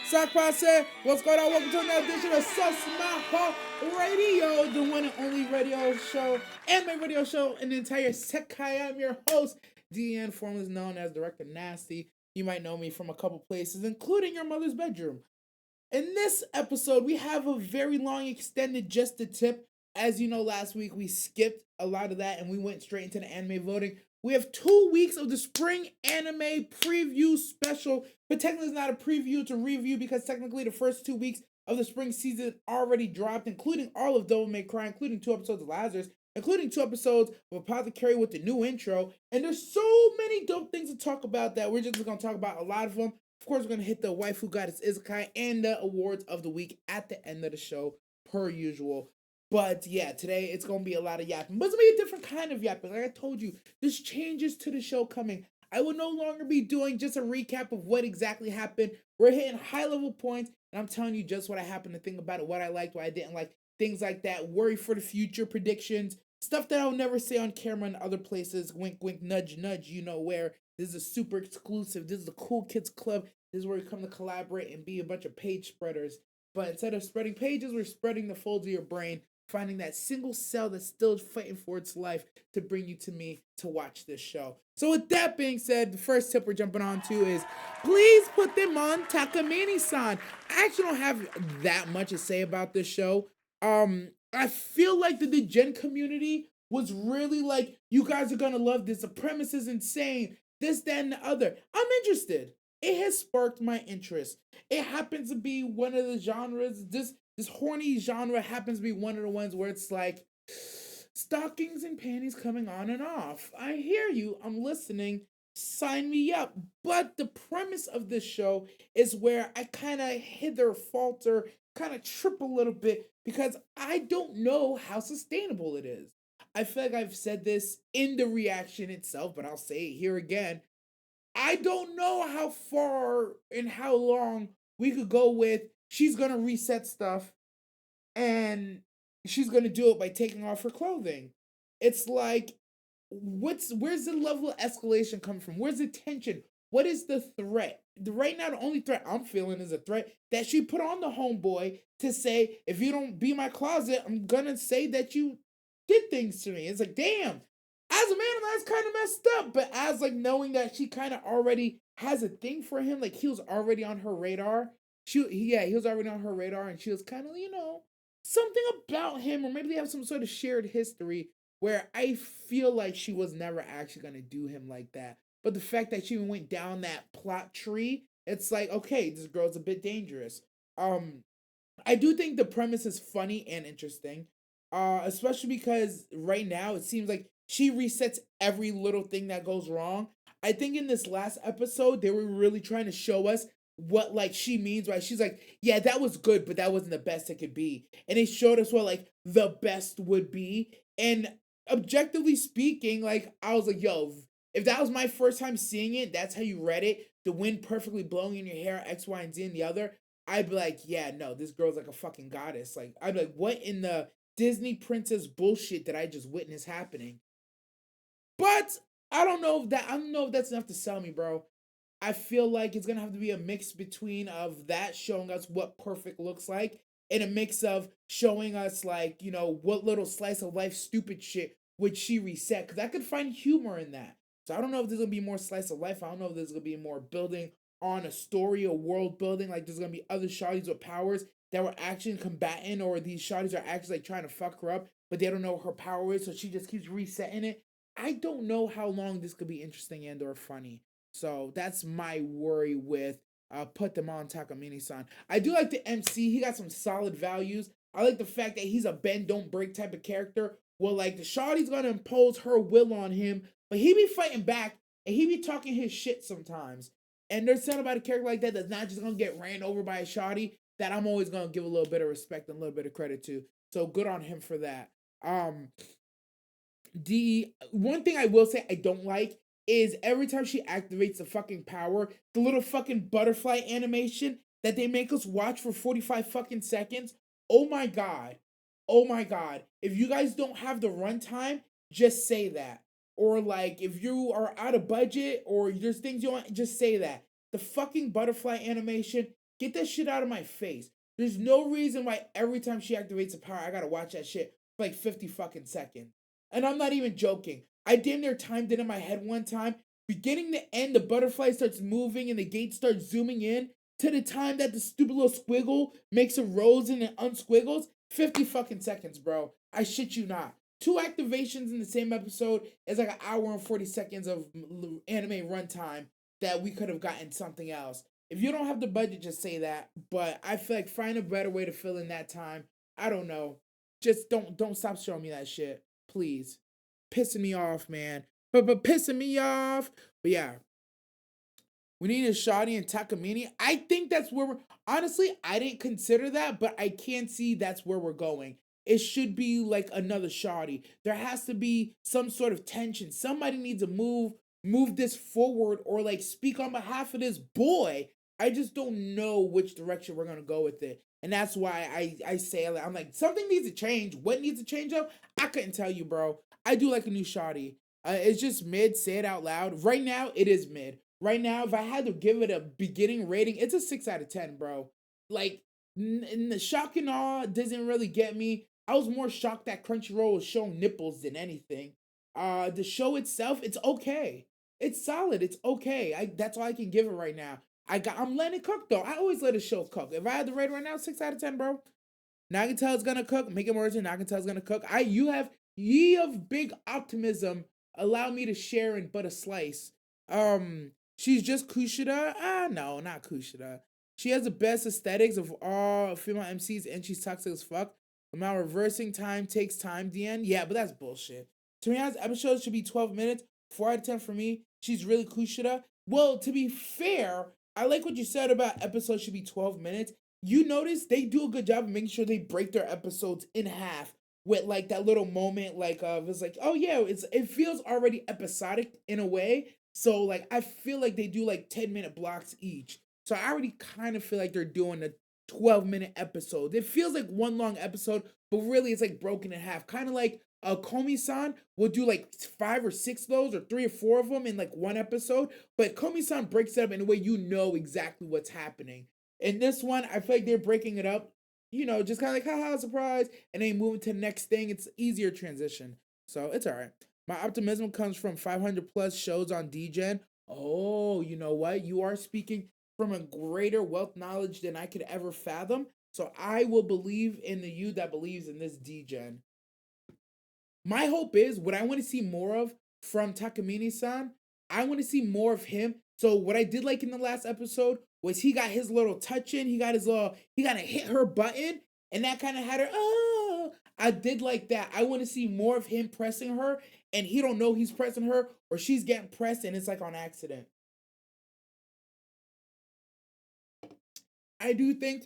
Sakpase, what's going on? Welcome to another edition of Maho Radio, the one and only radio show, anime radio show in the entire Sekai. I'm your host, DN, formerly known as Director Nasty. You might know me from a couple places, including your mother's bedroom. In this episode, we have a very long extended just a tip. As you know, last week we skipped a lot of that and we went straight into the anime voting. We have 2 weeks of the spring anime preview special, but technically it's not a preview, it's a review because technically the first 2 weeks of the spring season already dropped, including all of Devil May Cry, including 2 episodes of Lazarus, including 2 episodes of Apothecary with the new intro. And there's so many dope things to talk about that we're just going to talk about a lot of them. Of course, we're going to hit the Waifu Goddess Isekai and the awards of the week at the end of the show, per usual. But yeah, today it's going to be a lot of yapping. But it's going to be a different kind of yapping. Like I told you, there's changes to the show coming. I will no longer be doing just a recap of what exactly happened. We're hitting high-level points, and I'm telling you just what I happened to think about it, what I liked, what I didn't like, things like that, worry for the future, predictions, stuff that I'll never say on camera in other places. Wink, wink, nudge, nudge, you know where. This is a super exclusive. This is the Cool Kids Club. This is where we come to collaborate and be a bunch of page spreaders. But instead of spreading pages, we're spreading the folds of your brain, finding that single cell that's still fighting for its life to bring you to me to watch this show. So with that being said, the first tip we're jumping on to is please put them on Takamine-san. I actually don't have that much to say about this show. I feel like the Gen community was really like, you guys are gonna love this. The premise is insane. This, that, and the other. I'm interested. It has sparked my interest. It happens to be one of the genres. This horny genre happens to be one of the ones where it's like stockings and panties coming on and off. I hear you. I'm listening. Sign me up. But the premise of this show is where I kind of hither falter, kind of trip a little bit because I don't know how sustainable it is. I feel like I've said this in the reaction itself, but I'll say it here again. I don't know how far and how long we could go with she's gonna reset stuff and she's gonna do it by taking off her clothing. It's like, where's the level of escalation coming from? Where's the tension? What is the threat? Right now, the only threat I'm feeling is a threat that she put on the homeboy to say, if you don't be my closet, I'm gonna say that you did things to me. It's like, damn. As a man, that's kind of messed up. But as like knowing that she kind of already has a thing for him, like he was already on her radar. He was already on her radar, and she was kind of, something about him, or maybe they have some sort of shared history where I feel like she was never actually gonna do him like that. But the fact that she even went down that plot tree, it's like, okay, this girl's a bit dangerous. I do think the premise is funny and interesting. Especially because right now it seems like she resets every little thing that goes wrong. I think in this last episode they were really trying to show us what like she means, right? She's like, yeah, that was good, but that wasn't the best it could be. And they showed us what like the best would be. And objectively speaking, like I was like, yo, if that was my first time seeing it, that's how you read it. The wind perfectly blowing in your hair, X, Y, and Z, and the other. I'd be like, yeah, no, this girl's like a fucking goddess. Like, I'd be like, what in the Disney princess bullshit that I just witnessed happening? But I don't know if that's enough to sell me, bro. I feel like it's gonna have to be a mix between of that showing us what perfect looks like and a mix of showing us like, what little slice of life stupid shit would she reset. Cause I could find humor in that. So I don't know if there's gonna be more slice of life. I don't know if there's gonna be more building on a story or world building. Like there's gonna be other shawties with powers that were actually combatant, or these shawties are actually like trying to fuck her up, but they don't know what her power is, so she just keeps resetting it. I don't know how long this could be interesting and or funny. So that's my worry with put them on Takamine-san. I do like the MC. He got some solid values. I like the fact that he's a bend don't break type of character. Well, like the Shawty's gonna impose her will on him, but he be fighting back and he be talking his shit sometimes. And there's something about a character like that that's not just gonna get ran over by a Shawty that I'm always gonna give a little bit of respect and a little bit of credit to. So good on him for that. The one thing I will say I don't like is every time she activates the fucking power, the little fucking butterfly animation that they make us watch for 45 fucking seconds. Oh my god. Oh my god. If you guys don't have the runtime, just say that. Or like if you are out of budget or there's things you want, just say that. The fucking butterfly animation Get that shit out of my face. There's no reason why every time she activates a power, I gotta watch that shit for like 50 fucking seconds. And I'm not even joking. I damn near timed it in my head one time. Beginning to end, the butterfly starts moving and the gate starts zooming in to the time that the stupid little squiggle makes a rose and it unsquiggles. 50 fucking seconds, bro. I shit you not. Two activations in the same episode is like an hour and 40 seconds of anime runtime that we could have gotten something else. If you don't have the budget, just say that. But I feel like find a better way to fill in that time. I don't know. Just don't stop showing me that shit, please. Pissing me off, man. But pissing me off. But yeah, we need a Shadi and Takamine. I think that's where we're. Honestly, I didn't consider that, but I can see that's where we're going. It should be like another Shadi. There has to be some sort of tension. Somebody needs to move this forward or like speak on behalf of this boy. I just don't know which direction we're gonna go with it. And that's why I say I'm like something needs to change. What needs to change up? I couldn't tell you, bro. I do like a new Shadi. It's just mid. Say it out loud. Right now, it is mid. Right now, if I had to give it a beginning rating, it's a 6 out of 10, bro. Like, the shock and awe doesn't really get me. I was more shocked that Crunchyroll was showing nipples than anything. The show itself, it's okay. It's solid. It's okay. That's all I can give it right now. I'm letting it cook though. I always let a show cook. If I had to rate it right now, 6 out of 10, bro. Nagatel's gonna cook. Make it more than Nagatel's gonna cook. You have ye of big optimism. Allow me to share in but a slice. She's just Kushida. No, not Kushida. She has the best aesthetics of all female MCs, and she's toxic as fuck. Now reversing time takes time. The end. Yeah, but that's bullshit. To be honest, episodes should be 12 minutes. 4 out of 10 for me. She's really Kushida. Well, to be fair, I like what you said about episodes should be 12 minutes. You notice they do a good job of making sure they break their episodes in half with like that little moment, like it's like, oh yeah, it feels already episodic in a way. So like I feel like they do like 10-minute blocks each. So I already kind of feel like they're doing a 12-minute episode. It feels like one long episode, but really it's like broken in half. Kind of like Komi-san will do like 5 or 6 of those or 3 or 4 of them in like one episode. But Komi-san breaks it up in a way you know exactly what's happening. In this one, I feel like they're breaking it up, just kind of like, haha, surprise, and then moving to the next thing. It's easier transition. So it's all right. My optimism comes from 500 plus shows on DGen. Oh, you know what? You are speaking from a greater wealth knowledge than I could ever fathom. So I will believe in the you that believes in this DGen. My hope is what I want to see more of from Takamine-san. I want to see more of him. So what I did like in the last episode was he got his little touch in. He got to hit her button, and that kind of had her. Oh, I did like that. I want to see more of him pressing her, and he don't know he's pressing her, or she's getting pressed, and it's like on accident. I do think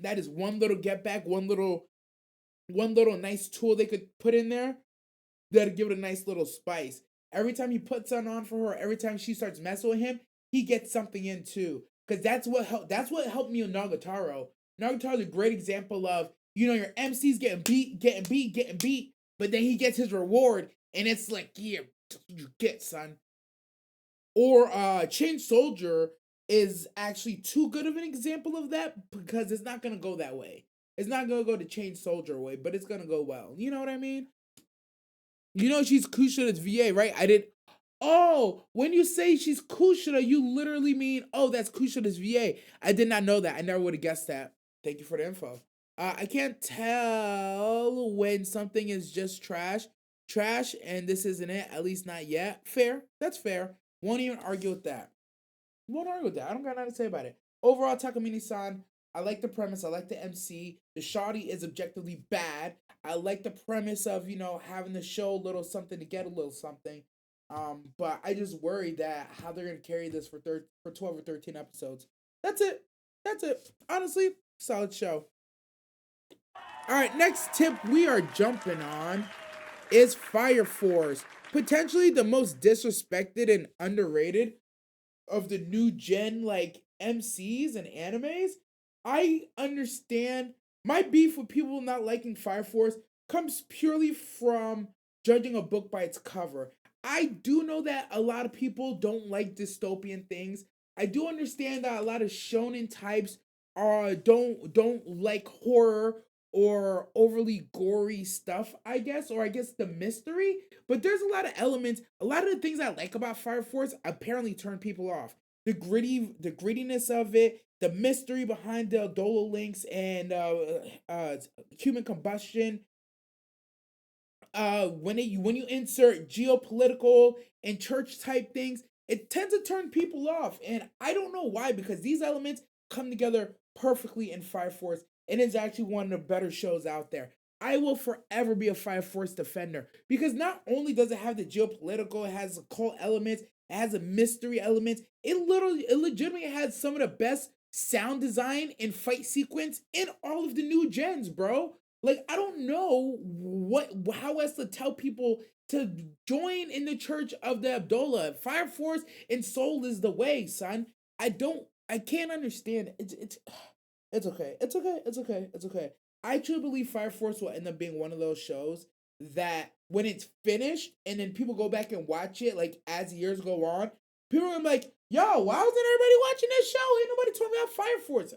that is one little get back, one little nice tool they could put in there that'll give it a nice little spice. Every time he puts on for her, every time she starts messing with him, he gets something in too. Cause that's what helped me with Nagatoro. Nagataro's a great example of, your MC's getting beat, but then he gets his reward, and it's like, yeah, you get, son. Or Chain Soldier is actually too good of an example of that because it's not gonna go that way. It's not gonna go the Chain Soldier way, but it's gonna go well. You know what I mean? She's Kushida's VA, right? Oh, when you say she's Kushida, you literally mean, oh, that's Kushida's VA. I did not know that. I never would have guessed that. Thank you for the info. I can't tell when something is just trash, and this isn't it, at least not yet. Fair. That's fair. Won't even argue with that. I don't got nothing to say about it. Overall, Takamine-san, I like the premise. I like the MC. The shoddy is objectively bad. I like the premise of, having the show a little something to get a little something. But I just worry that how they're gonna carry this for 12 or 13 episodes. That's it. Honestly, solid show. All right, next tip we are jumping on is Fire Force. Potentially the most disrespected and underrated of the new gen like MCs and animes. I understand my beef with people not liking Fire Force comes purely from judging a book by its cover. I do know that a lot of people don't like dystopian things. I do understand that a lot of shonen types don't like horror or overly gory stuff, I guess, or I guess the mystery. But there's a lot of elements, a lot of the things I like about Fire Force apparently turn people off. The grittiness of it, the mystery behind the Dolo links and human combustion, when you insert geopolitical and church type things, it tends to turn people off, and I don't know why, because these elements come together perfectly in Fire Force, and it's actually one of the better shows out there. I will forever be a Fire Force defender because not only does it have the geopolitical, it has occult elements, it has a mystery element. It legitimately has some of the best sound design and fight sequence in all of the new gens, bro. Like, I don't know how else to tell people to join in the church of the Abdullah. Fire Force and Soul is the way, son. I can't understand. It's okay. It's okay. It's okay. It's okay. I truly believe Fire Force will end up being one of those shows that when it's finished and then people go back and watch it, like as years go on, people are like, yo, why wasn't everybody watching this show? Ain't nobody told me about Fire Force.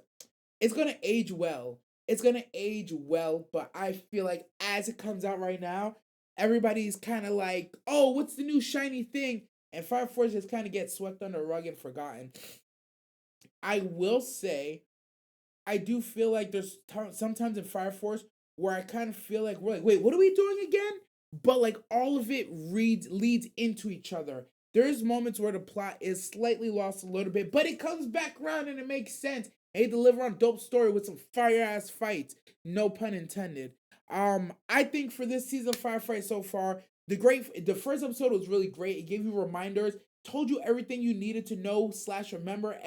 It's gonna age well. It's gonna age well, but I feel like as it comes out right now, everybody's kind of like, oh, what's the new shiny thing? And Fire Force just kind of gets swept under the rug and forgotten. I will say, I do feel like there's sometimes in Fire Force where I kind of feel like we're like, wait, what are we doing again? But like all of it leads into each other. There's moments where the plot is slightly lost a little bit, but it comes back around and it makes sense. And they deliver on a dope story with some fire ass fights. No pun intended. I think for this season of Firefight so far, the first episode was really great. It gave you reminders, told you everything you needed to know slash remember.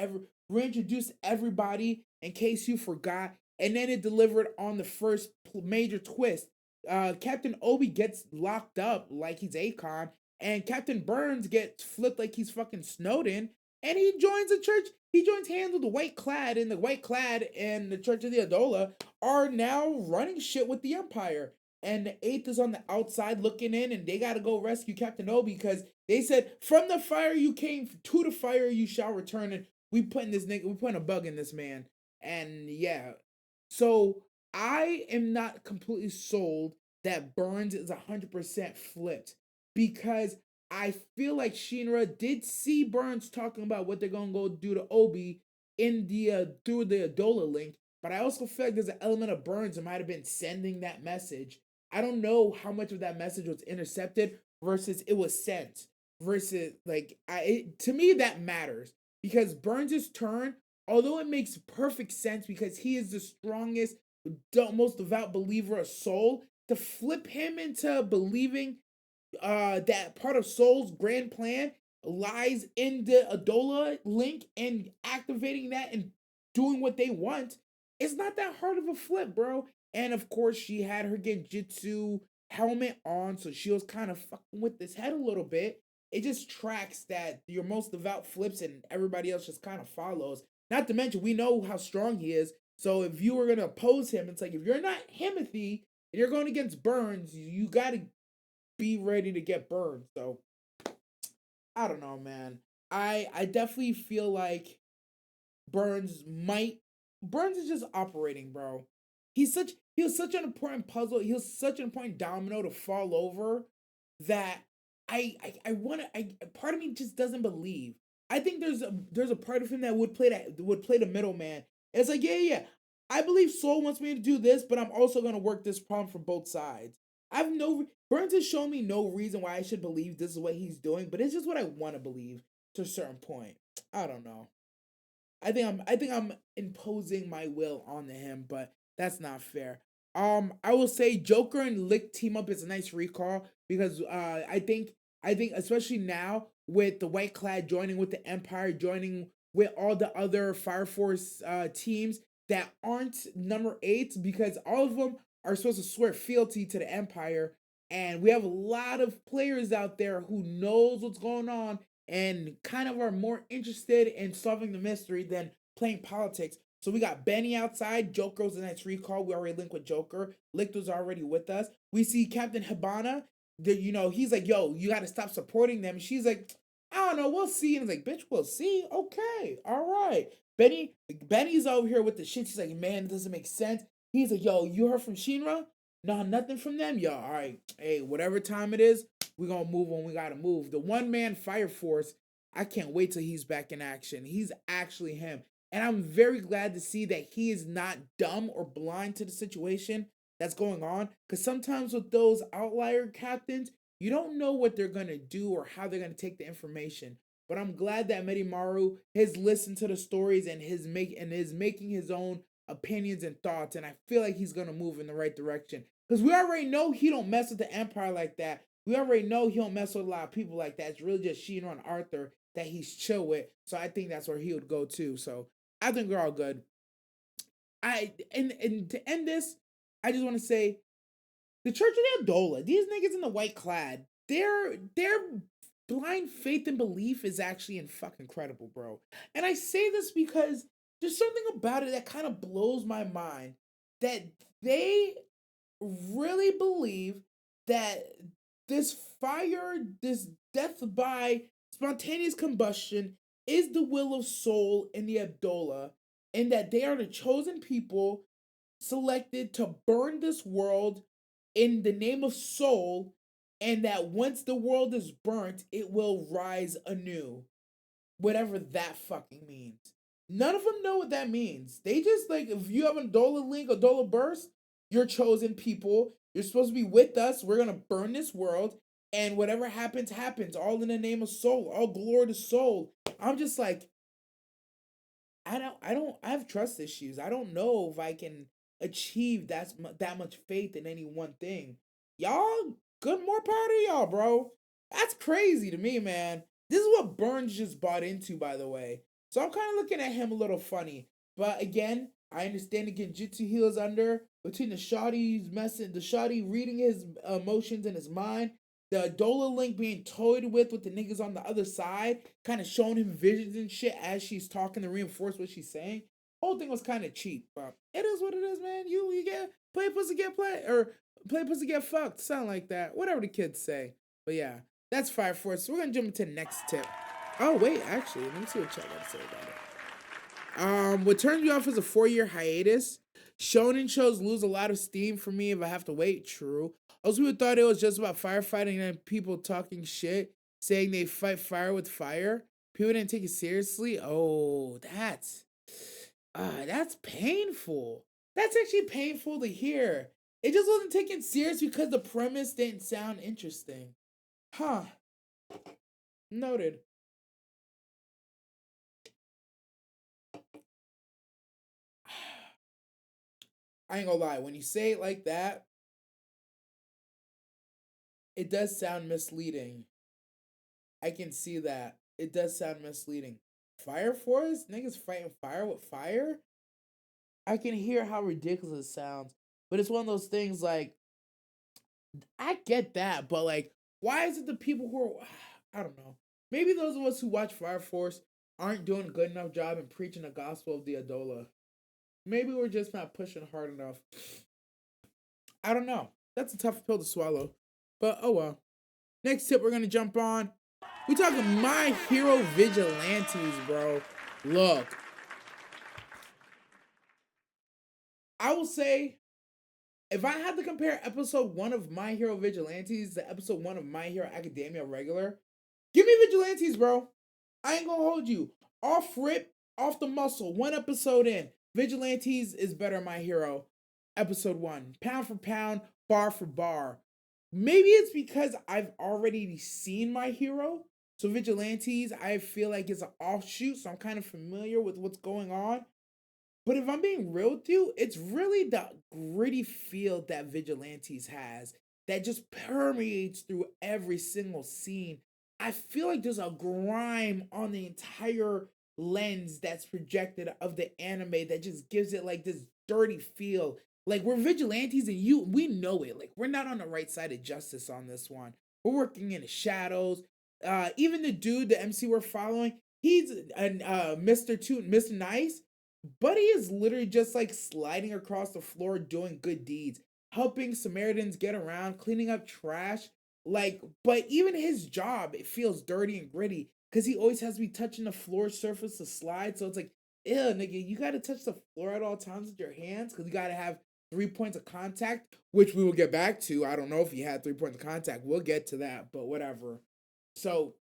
Reintroduced everybody in case you forgot, and then it delivered on the first major twist. Captain Obi gets locked up like he's Akon, and Captain Burns gets flipped like he's fucking Snowden, and he joins the church. He joins hands with the White Clad, and the White Clad and the Church of the Adola are now running shit with the Empire. And the Eighth is on the outside looking in, and they gotta go rescue Captain Obi because they said, "From the fire you came, to the fire you shall return." And we putting a bug in this man. And yeah. So I am not completely sold that Burns is 100% flipped because I feel like Shinra did see Burns talking about what they're gonna go do to Obi in the through the Adola link, but I also feel like there's an element of Burns that might have been sending that message. I don't know how much of that message was intercepted versus it was sent versus to me that matters because Burns' turn, although it makes perfect sense because he is the strongest, most devout believer of Soul, to flip him into believing that part of Soul's grand plan lies in the Adola link and activating that and doing what they want, it's not that hard of a flip, bro. And of course, she had her Genjutsu helmet on, so she was kind of fucking with his head a little bit. It just tracks that your most devout flips and everybody else just kind of follows. Not to mention, we know how strong he is. So if you were gonna oppose him, it's like if you're not Himothy and you're going against Burns, you gotta be ready to get burned. So I don't know, man. I definitely feel like Burns might Burns is just operating, bro. He was such an important puzzle. He was such an important domino to fall over that I want to. I part of me just doesn't believe. I think there's a part of him that would play the middleman. It's like yeah. I believe Soul wants me to do this, but I'm also gonna work this problem from both sides. I've no Burns has shown me no reason why I should believe this is what he's doing, but it's just what I want to believe to a certain point. I don't know. I think I'm imposing my will on him, but that's not fair. I will say Joker and Lick team up is a nice recall because I think especially now with the White Clad joining with the Empire, joining with all the other Fire Force teams that aren't number eight because all of them are supposed to swear fealty to the Empire, and we have a lot of players out there who knows what's going on and kind of are more interested in solving the mystery than playing politics. So we got Benny outside. Joker was the next recall. We already linked with Joker. Licht was already with us. We see Captain Hibana. He's like, yo, you got to stop supporting them. She's like, I don't know, we'll see. And it's like, bitch, we'll see. Okay, all right. Benny's over here with the shit. He's like, man, it doesn't make sense. He's like, yo, you heard from Shinra? No, nothing from them, yo. All right, hey, whatever time it is, we gonna move when we gotta move. The one man fire force, I can't wait till he's back in action. He's actually him. And I'm very glad to see that he is not dumb or blind to the situation that's going on. Because sometimes with those outlier captains, you don't know what they're gonna do or how they're gonna take the information. But I'm glad that Medimaru has listened to the stories and is making his own opinions and thoughts. And I feel like he's gonna move in the right direction. Because we already know he don't mess with the Empire like that. We already know he don't mess with a lot of people like that. It's really just Shinra and Arthur that he's chill with. So I think that's where he would go too. So I think we're all good. And to end this, I just want to say the Church of the Adola, these niggas in the white clad, their blind faith and belief is actually in fucking incredible, bro. And I say this because there's something about it that kind of blows my mind that they really believe that this fire, this death by spontaneous combustion is the will of soul in the Abdullah, and that they are the chosen people selected to burn this world in the name of soul, and that once the world is burnt, it will rise anew. Whatever that fucking means. None of them know what that means. They just like, if you have a Dola link, a Dola burst, you're chosen people. You're supposed to be with us. We're gonna burn this world, and whatever happens, happens. All in the name of soul. All glory to soul. I'm just like, I have trust issues. I don't know if I can achieve that much faith in any one thing. Y'all, good more power to y'all, bro. That's crazy to me, man. This is what Burns just bought into, by the way. So I'm kind of looking at him a little funny. But again, I understand the Genjutsu he was under between the Shoddy reading his emotions in his mind, the Dola Link being toyed with the niggas on the other side, kind of showing him visions and shit as she's talking to reinforce what she's saying. Whole thing was kind of cheap, but it is what it is, man. You get play pussy get play or play pussy get fucked, sound like that. Whatever the kids say. But yeah, that's Fire Force. So we're gonna jump into the next tip. Oh wait, actually, let me see what Chuck got to say about it. What turned me off is a 4-year hiatus. Shonen shows lose a lot of steam for me if I have to wait. True. Most people thought it was just about firefighting and people talking shit, saying they fight fire with fire. People didn't take it seriously. Oh, that's painful. That's actually painful to hear. It just wasn't taken serious because the premise didn't sound interesting. Huh. Noted. I ain't gonna lie, when you say it like that, it does sound misleading. I can see that. It does sound misleading. Fire Force? Niggas fighting fire with fire? I can hear how ridiculous it sounds. But it's one of those things like, I get that, but like, why is it the people who are, I don't know. Maybe those of us who watch Fire Force aren't doing a good enough job in preaching the gospel of the Adola. Maybe we're just not pushing hard enough. I don't know. That's a tough pill to swallow. But oh well. Next tip we're gonna jump on. We talking My Hero Vigilantes, bro. Look, I will say, if I had to compare episode 1 of My Hero Vigilantes to episode 1 of My Hero Academia regular, give me Vigilantes, bro. I ain't gonna hold you. Off rip, off the muscle, 1 episode in. Vigilantes is better My Hero. Episode 1. Pound for pound, bar for bar. Maybe it's because I've already seen My Hero. So Vigilantes, I feel like it's an offshoot, so I'm kind of familiar with what's going on. But if I'm being real with you, it's really the gritty feel that Vigilantes has that just permeates through every single scene. I feel like there's a grime on the entire lens that's projected of the anime that just gives it like this dirty feel. Like we're vigilantes and we know it. Like we're not on the right side of justice on this one. We're working in the shadows. Even the dude, the MC we're following, he's Mr. Toot, Mr. Nice. Buddy is literally just like sliding across the floor doing good deeds, helping Samaritans get around, cleaning up trash. Like, but even his job, it feels dirty and gritty because he always has to be touching the floor surface to slide. So it's like ew, nigga, you gotta touch the floor at all times with your hands because you gotta have 3 points of contact, which we will get back to. I don't know if he had 3 points of contact. We'll get to that, but whatever. So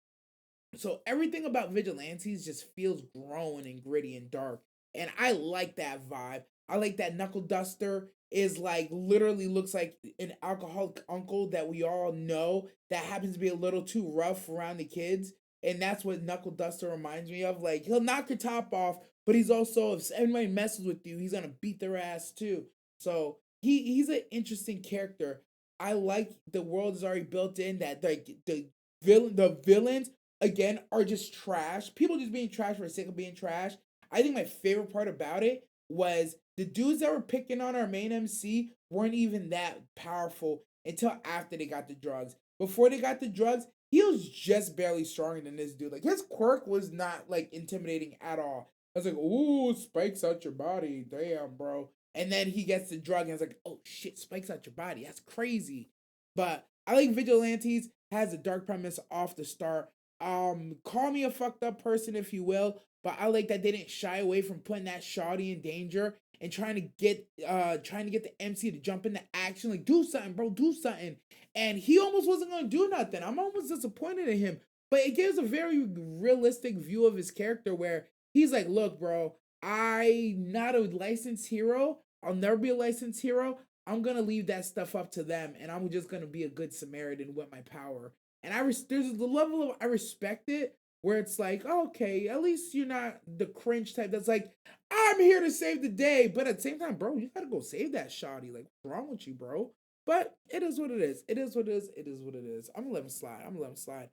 so everything about vigilantes just feels grown and gritty and dark. And I like that vibe. I like that Knuckle Duster is like literally looks like an alcoholic uncle that we all know that happens to be a little too rough around the kids. And that's what Knuckle Duster reminds me of. Like he'll knock your top off, but he's also if anybody messes with you, he's gonna beat their ass too. So he's an interesting character. I like the world is already built in that like the villains again are just trash. People just being trash for the sake of being trash. I think my favorite part about it was the dudes that were picking on our main MC weren't even that powerful until after they got the drugs. Before they got the drugs, he was just barely stronger than this dude. Like his quirk was not like intimidating at all. I was like, ooh, spikes out your body. Damn, bro. And then he gets the drug and it's like, oh shit, spikes out your body. That's crazy. But I like Vigilantes has a dark premise off the start. Call me a fucked up person if you will, but I like that they didn't shy away from putting that shawty in danger and trying to get the MC to jump into action, like do something, bro, do something. And he almost wasn't gonna do nothing. I'm almost disappointed in him. But it gives a very realistic view of his character where he's like, look, bro, I'm not a licensed hero. I'll never be a licensed hero. I'm gonna leave that stuff up to them, and I'm just gonna be a good Samaritan with my power. And there's the level of I respect it where it's like, oh, okay, at least you're not the cringe type that's like, I'm here to save the day, but at the same time, bro, you gotta go save that shoddy. Like, what's wrong with you, bro? But it is what it is. It is what it is. It is what it is. I'm gonna let him slide. I'm gonna let him slide.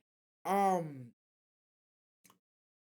Um,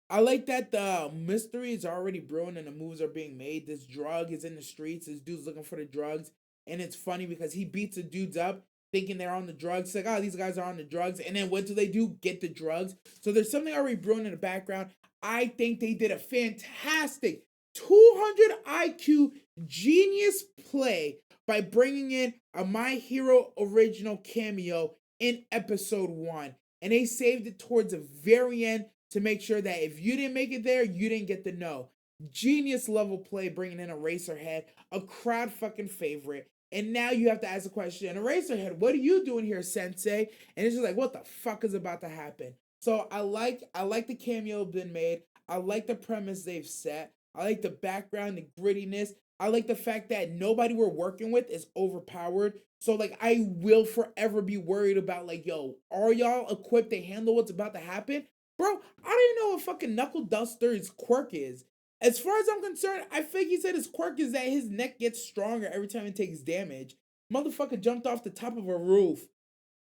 I like that the mystery is already brewing and the moves are being made. This drug is in the streets. This dude's looking for the drugs. And it's funny because he beats the dudes up thinking they're on the drugs. It's like, oh, these guys are on the drugs. And then what do? Get the drugs. So there's something already brewing in the background. I think they did a fantastic 200 IQ genius play by bringing in a My Hero original cameo in episode 1. And they saved it towards the very end to make sure that if you didn't make it there, you didn't get the no. Genius level play bringing in Eraserhead, a crowd fucking favorite. And now you have to ask the question, Eraserhead, what are you doing here, Sensei? And it's just like, what the fuck is about to happen? So I like the cameo been made. I like the premise they've set. I like the background, the grittiness. I like the fact that nobody we're working with is overpowered. So like I will forever be worried about like, yo, are y'all equipped to handle what's about to happen? Bro, I don't even know what fucking Knuckle Duster's quirk is. As far as I'm concerned, I think he said his quirk is that his neck gets stronger every time he takes damage. Motherfucker jumped off the top of a roof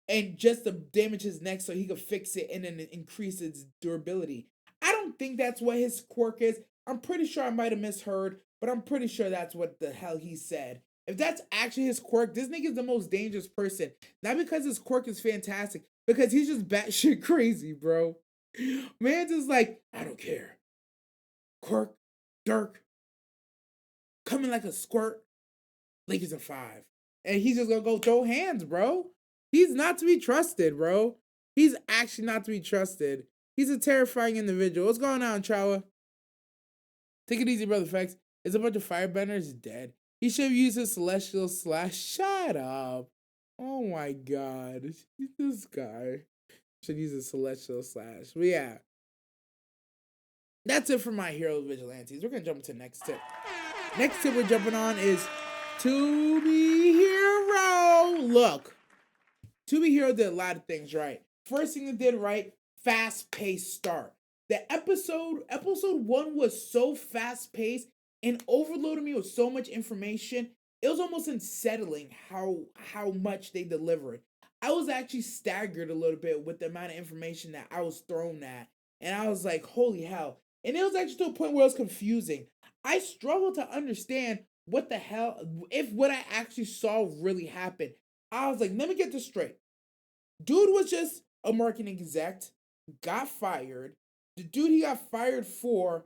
and just to damage his neck so he could fix it and then increase its durability. I don't think that's what his quirk is. I'm pretty sure I might have misheard, but I'm pretty sure that's what the hell he said. If that's actually his quirk, this nigga's the most dangerous person. Not because his quirk is fantastic, because he's just batshit crazy, bro. Man, just like, I don't care. Quirk, Dirk, coming like a squirt, Lakers in 5. And he's just gonna go throw hands, bro. He's not to be trusted, bro. He's actually not to be trusted. He's a terrifying individual. What's going on, Chawa? Take it easy, brother Fex. It's a bunch of firebenders dead. He should have used his celestial slash. Shut up. Oh my god. This guy should use a celestial slash. But yeah. That's it for My Hero Vigilantes. We're gonna jump into the next tip. Next tip we're jumping on is To Be Hero. Look, To Be Hero did a lot of things right. First thing it did right, fast-paced start. The episode 1 was so fast-paced and overloaded me with so much information. It was almost unsettling how much they delivered. I was actually staggered a little bit with the amount of information that I was thrown at. And I was like, holy hell. And it was actually to a point where it was confusing. I struggled to understand what the hell, if what I actually saw really happened. I was like, let me get this straight. Dude was just a marketing exec, got fired. The dude he got fired for,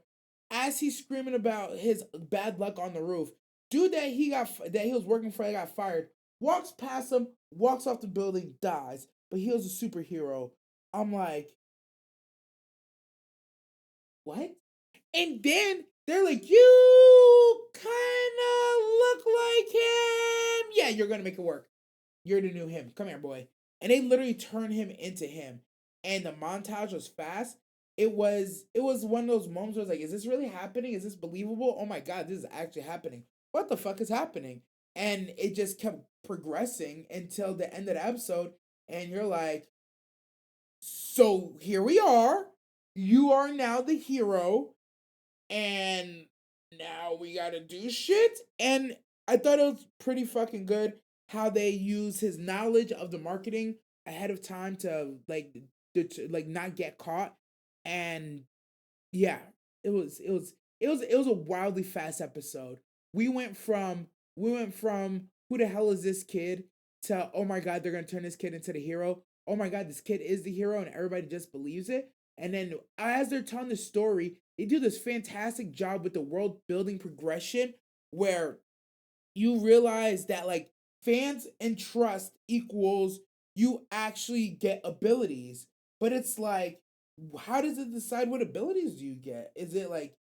as he's screaming about his bad luck on the roof, dude that he was working for that got fired, walks past him, walks off the building, dies, but he was a superhero. I'm like, what? And then they're like, you kind of look like him. Yeah, you're gonna make it work. You're the new him. Come here, boy. And they literally turn him into him. And the montage was fast. It was one of those moments where it's like, is this really happening? Is this believable? Oh my god, this is actually happening. What the fuck is happening? And it just kept progressing until the end of the episode. And you're like, so here we are. You are now the hero. And now we gotta do shit. And I thought it was pretty fucking good how they use his knowledge of the marketing ahead of time to like not get caught. And yeah, it was a wildly fast episode. We went from who the hell is this kid to oh my god, they're gonna turn this kid into the hero. Oh my god, this kid is the hero, and everybody just believes it. And then as they're telling the story, they do this fantastic job with the world building progression where you realize that like fans and trust equals you actually get abilities. But it's like, how does it decide what abilities do you get? Is it like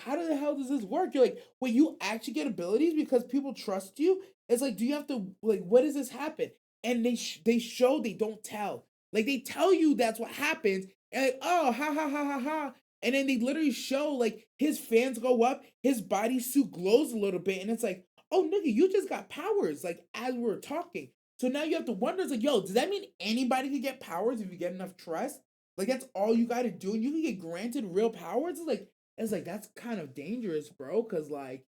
how the hell does this work? You're like, wait, you actually get abilities because people trust you? It's like, do you have to like what does this happen? And they show, they don't tell. Like they tell you that's what happens, and like, oh ha ha ha ha ha. And then they literally show like his fans go up, his bodysuit glows a little bit, and it's like, oh nigga, you just got powers like as we were talking. So now you have to wonder, it's like, yo, does that mean anybody can get powers if you get enough trust? Like that's all you gotta do, and you can get granted real powers. It's like that's kind of dangerous, bro. Cause like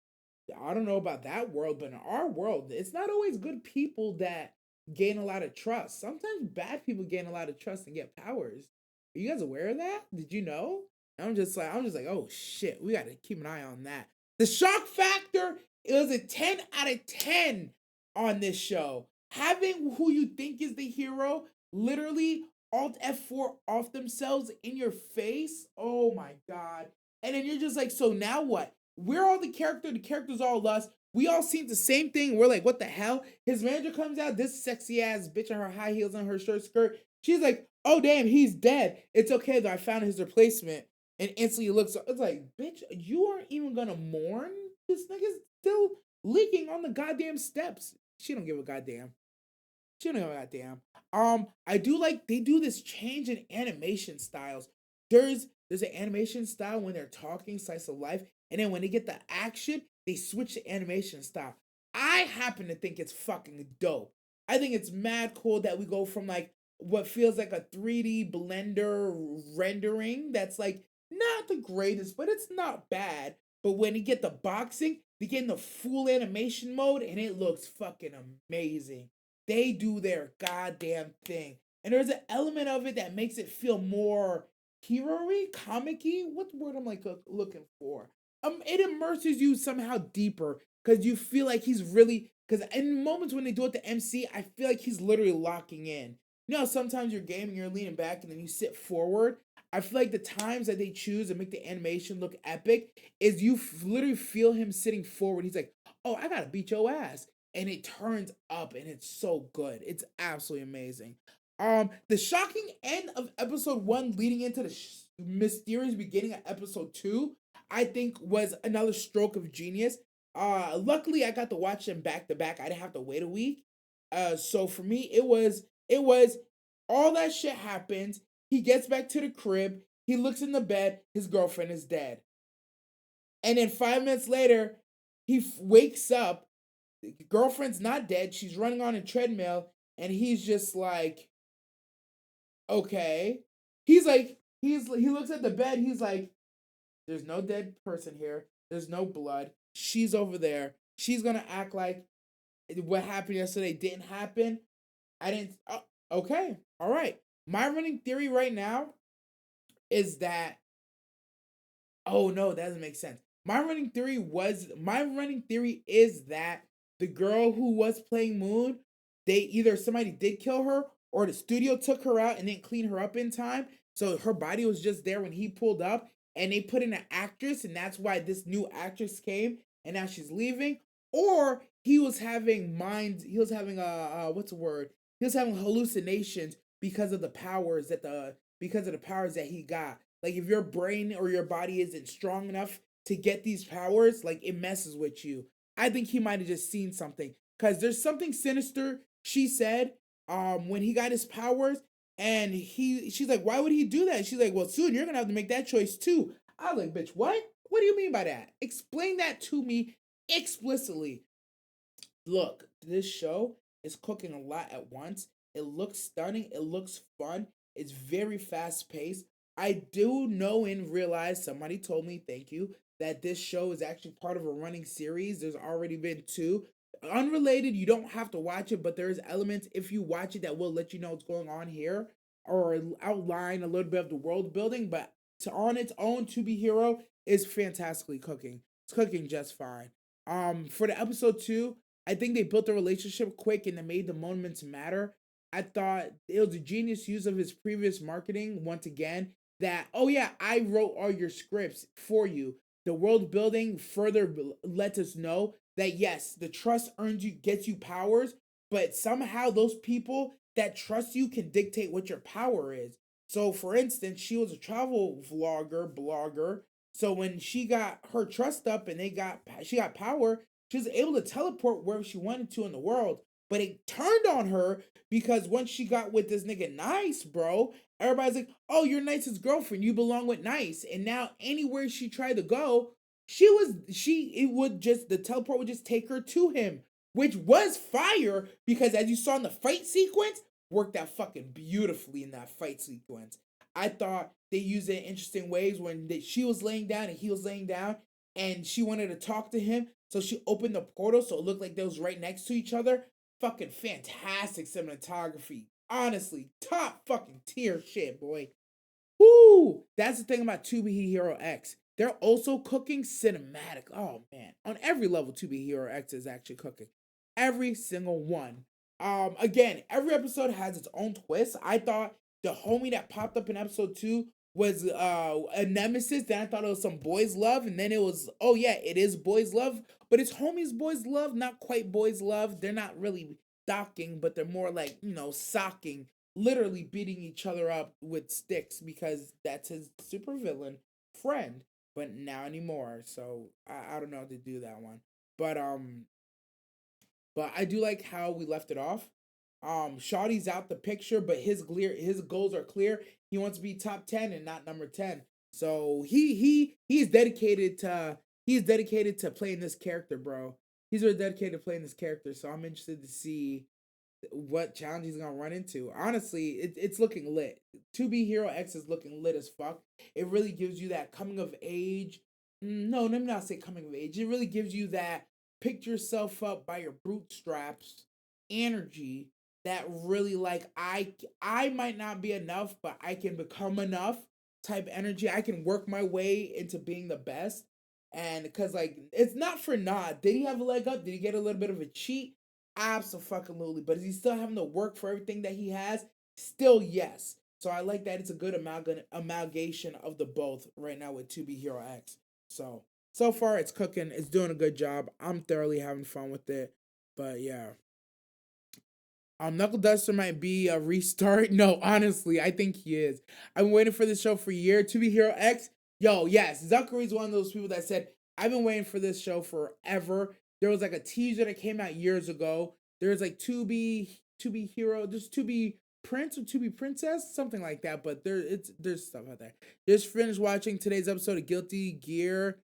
I don't know about that world, but in our world, it's not always good people that gain a lot of trust. Sometimes bad people gain a lot of trust and get powers. Are you guys aware of that? Did you know? I'm just like, oh shit, we gotta keep an eye on that. The shock factor, it was a 10 out of 10 on this show. Having who you think is the hero literally alt F4 off themselves in your face. Oh my god. And then you're just like, so now what? We're all the character's all us. We all seen the same thing. We're like, what the hell? His manager comes out, this sexy ass bitch in her high heels and her short skirt. She's like, oh damn, he's dead. It's okay though, I found his replacement. And instantly looks, it's like, bitch, you aren't even gonna mourn? This nigga's still leaking on the goddamn steps. She don't give a goddamn. You know, goddamn. I do like they do this change in animation styles. There's an animation style when they're talking slice of life, and then when they get the action, they switch the animation style. I happen to think it's fucking dope. I think it's mad cool that we go from like what feels like a 3D blender rendering that's like not the greatest, but it's not bad. But when you get the boxing, they get in the full animation mode and it looks fucking amazing. They do their goddamn thing. And there's an element of it that makes it feel more hero-y, comic-y. What word I'm like looking for? It immerses you somehow deeper because you feel like he's really. Because in moments when they do it to MC, I feel like he's literally locking in. You know, sometimes you're gaming, you're leaning back, and then you sit forward. I feel like the times that they choose to make the animation look epic is you literally feel him sitting forward. He's like, "Oh, I gotta beat your ass," and it turns up and it's so good. It's absolutely amazing. The shocking end of episode 1 leading into the mysterious beginning of episode 2, I think was another stroke of genius. Luckily I got to watch them back to back. I didn't have to wait a week. So for me it was all that shit happens. He gets back to the crib, he looks in the bed, his girlfriend is dead. And then 5 minutes later, he wakes up, girlfriend's not dead. She's running on a treadmill, and he's just like, okay. He looks at the bed. He's like, there's no dead person here. There's no blood. She's over there. She's gonna act like what happened yesterday didn't happen. I didn't. Oh, okay, all right. My running theory right now is that oh no, that doesn't make sense. My running theory is that the girl who was playing Moon, they either somebody did kill her or the studio took her out and didn't clean her up in time. So her body was just there when he pulled up and they put in an actress, and that's why this new actress came and now she's leaving. Or he was having what's the word? He was having hallucinations because of the powers that he got. Like if your brain or your body isn't strong enough to get these powers, like it messes with you. I think he might have just seen something because there's something sinister she said when he got his powers, and she's like, why would he do that? She's like, well, soon you're gonna have to make that choice too. I was like, bitch, what? What do you mean by that? Explain that to me explicitly. Look, this show is cooking a lot at once. It looks stunning. It looks fun. It's very fast paced. I do know and realize, somebody told me, thank you, that this show is actually part of a running series. There's already been two. Unrelated, you don't have to watch it, but there's elements if you watch it that will let you know what's going on here or outline a little bit of the world building. But on its own, To Be Hero is fantastically cooking. It's cooking just fine. For the episode two, I think they built the relationship quick and they made the moments matter. I thought it was a genius use of his previous marketing once again. That, oh yeah, I wrote all your scripts for you. The world building further lets us know that yes, the trust earns you, gets you powers, but somehow those people that trust you can dictate what your power is. So, for instance, she was a travel blogger. So when she got her trust up and she got power, she was able to teleport wherever she wanted to in the world. But it turned on her because once she got with this nigga Nice, bro, everybody's like, oh, you're Nice's girlfriend. You belong with Nice. And now anywhere she tried to go, the teleport would just take her to him, which was fire because as you saw in the fight sequence, worked out fucking beautifully in that fight sequence. I thought they used it in interesting ways when she was laying down and he was laying down and she wanted to talk to him. So she opened the portal so it looked like they was right next to each other. Fucking fantastic cinematography. Honestly, top fucking tier shit, boy. Woo! That's the thing about 2B Hero X. They're also cooking cinematic. Oh man, on every level, 2B Hero X is actually cooking. Every single one. Again, every episode has its own twist. I thought the homie that popped up in episode two was a nemesis. Then I thought it was some boys love, and then it was, oh yeah, it is boys love, but it's homies boys love, not quite boys love. They're not really docking, but they're more like, socking, literally beating each other up with sticks because that's his supervillain friend. But now anymore, so I don't know how to do that one. But but I do like how we left it off. Shawty's out the picture, but his goals are clear. He wants to be top 10 and not number 10. So he's dedicated to playing this character, bro. He's really dedicated to playing this character. So I'm interested to see what challenge he's gonna run into. Honestly, it's looking lit. 2B Hero X is looking lit as fuck. It really gives you that coming of age. No, let me not say coming of age. It really gives you that pick yourself up by your bootstraps energy that really like I might not be enough, but I can become enough type energy. I can work my way into being the best. And because like it's not for naught. Did he have a leg up? Did he get a little bit of a cheat? Absolutely. But is he still having to work for everything that he has? Still, yes. So I like that it's a good amalgamation of the both right now with 2B Hero X. So far it's cooking. It's doing a good job. I'm thoroughly having fun with it. But yeah. Knuckle Duster might be a restart. No, honestly, I think he is. I've been waiting for this show for a year. 2B Hero X. Yo, yes, Zachary's one of those people that said, I've been waiting for this show forever. There was like a teaser that came out years ago. There's like 2B Hero, there's 2B Prince or 2B Princess, something like that. But there's stuff out there. Just finished watching today's episode of Guilty Gear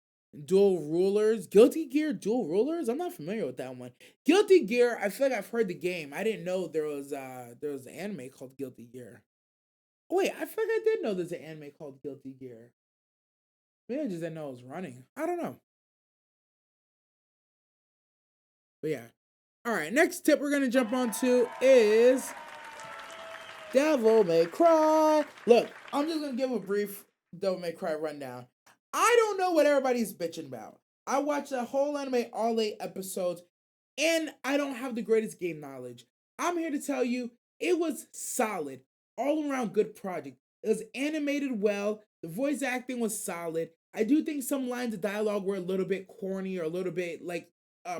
Dual Rulers. Guilty Gear Dual Rulers? I'm not familiar with that one. Guilty Gear, I feel like I've heard the game. I didn't know there was an anime called Guilty Gear. Oh, wait, I feel like I did know there's an anime called Guilty Gear. Maybe I just didn't know it was running. I don't know. But yeah. Alright, next tip we're gonna jump onto is Devil May Cry. Look, I'm just gonna give a brief Devil May Cry rundown. I don't know what everybody's bitching about. I watched the whole anime, all 8 episodes, and I don't have the greatest game knowledge. I'm here to tell you it was solid, all around good project. It was animated well, the voice acting was solid. I do think some lines of dialogue were a little bit corny or a little bit like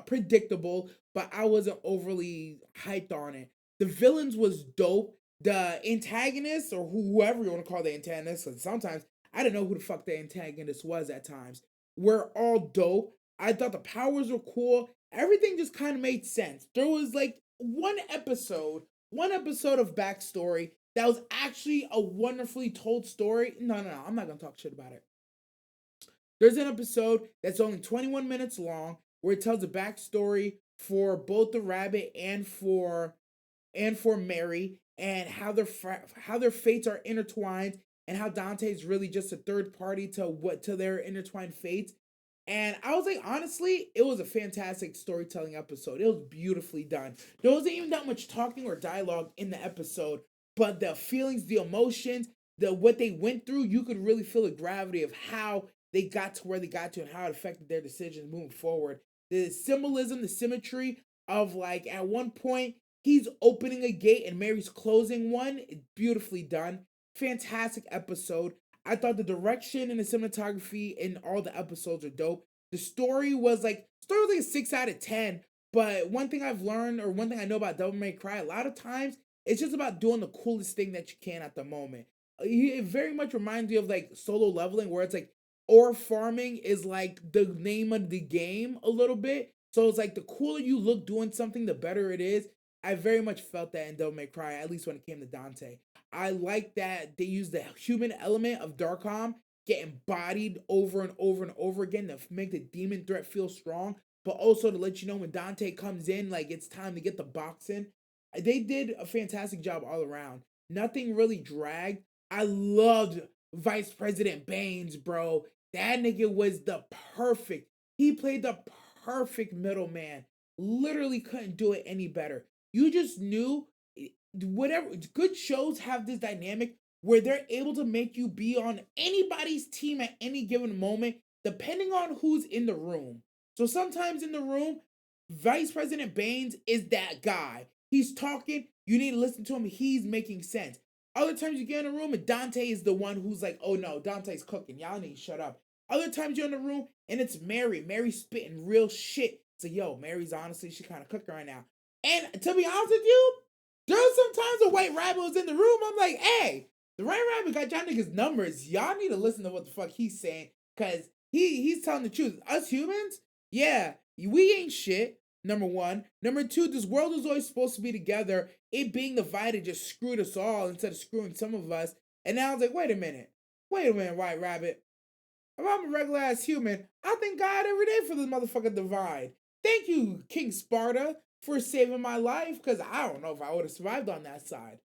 predictable, but I wasn't overly hyped on it. The villains was dope. The antagonist, or whoever you want to call the antagonist, because sometimes I didn't know who the fuck the antagonist was at times, were all dope. I thought the powers were cool. Everything just kind of made sense. There was like one episode of backstory that was actually a wonderfully told story. No, I'm not gonna talk shit about it. There's an episode that's only 21 minutes long where it tells a backstory for both the rabbit and for Mary, and how their fates are intertwined, and how Dante is really just a third party to their intertwined fates. And I was like, honestly, it was a fantastic storytelling episode. It was beautifully done. There wasn't even that much talking or dialogue in the episode, but the feelings, the emotions, the what they went through, you could really feel the gravity of how they got to where they got to and how it affected their decisions moving forward. The symbolism, the symmetry of, like, at one point he's opening a gate and Mary's closing one. Beautifully done. Fantastic episode. I thought the direction and the cinematography in all the episodes are dope. The story was like a 6 out of 10. But one thing I've learned, or one thing I know about Devil May Cry, a lot of times it's just about doing the coolest thing that you can at the moment. It very much reminds me of like solo leveling, where it's like ore farming is like the name of the game a little bit. So it's like the cooler you look doing something, the better it is. I very much felt that in Devil May Cry, at least when it came to Dante. I like that they use the human element of Darkholm getting bodied over and over and over again to make the demon threat feel strong, but also to let you know when Dante comes in, like it's time to get the box in. They did a fantastic job all around. Nothing really dragged. I loved Vice President Baines, bro. That nigga was the perfect. He played the perfect middleman. Literally couldn't do it any better. You just knew whatever. Good shows have this dynamic where they're able to make you be on anybody's team at any given moment, depending on who's in the room. So sometimes in the room, Vice President Baines is that guy. He's talking, you need to listen to him, he's making sense. Other times you get in a room and Dante is the one who's like, oh no, Dante's cooking. Y'all need to shut up. Other times you're in the room and it's Mary. Mary's spitting real shit. So yo, Mary's honestly, she kind of cooking right now. And to be honest with you, there's sometimes a white rabbit was in the room. I'm like, hey, the white rabbit got y'all niggas numbers. Y'all need to listen to what the fuck he's saying. Cause he's telling the truth. Us humans, yeah, we ain't shit. Number one. Number two, this world was always supposed to be together. It being divided just screwed us all instead of screwing some of us. And now I was like, wait a minute. Wait a minute, white rabbit. If I'm a regular ass human, I thank God every day for this motherfucking divide. Thank you, King Sparta, for saving my life, because I don't know if I would have survived on that side.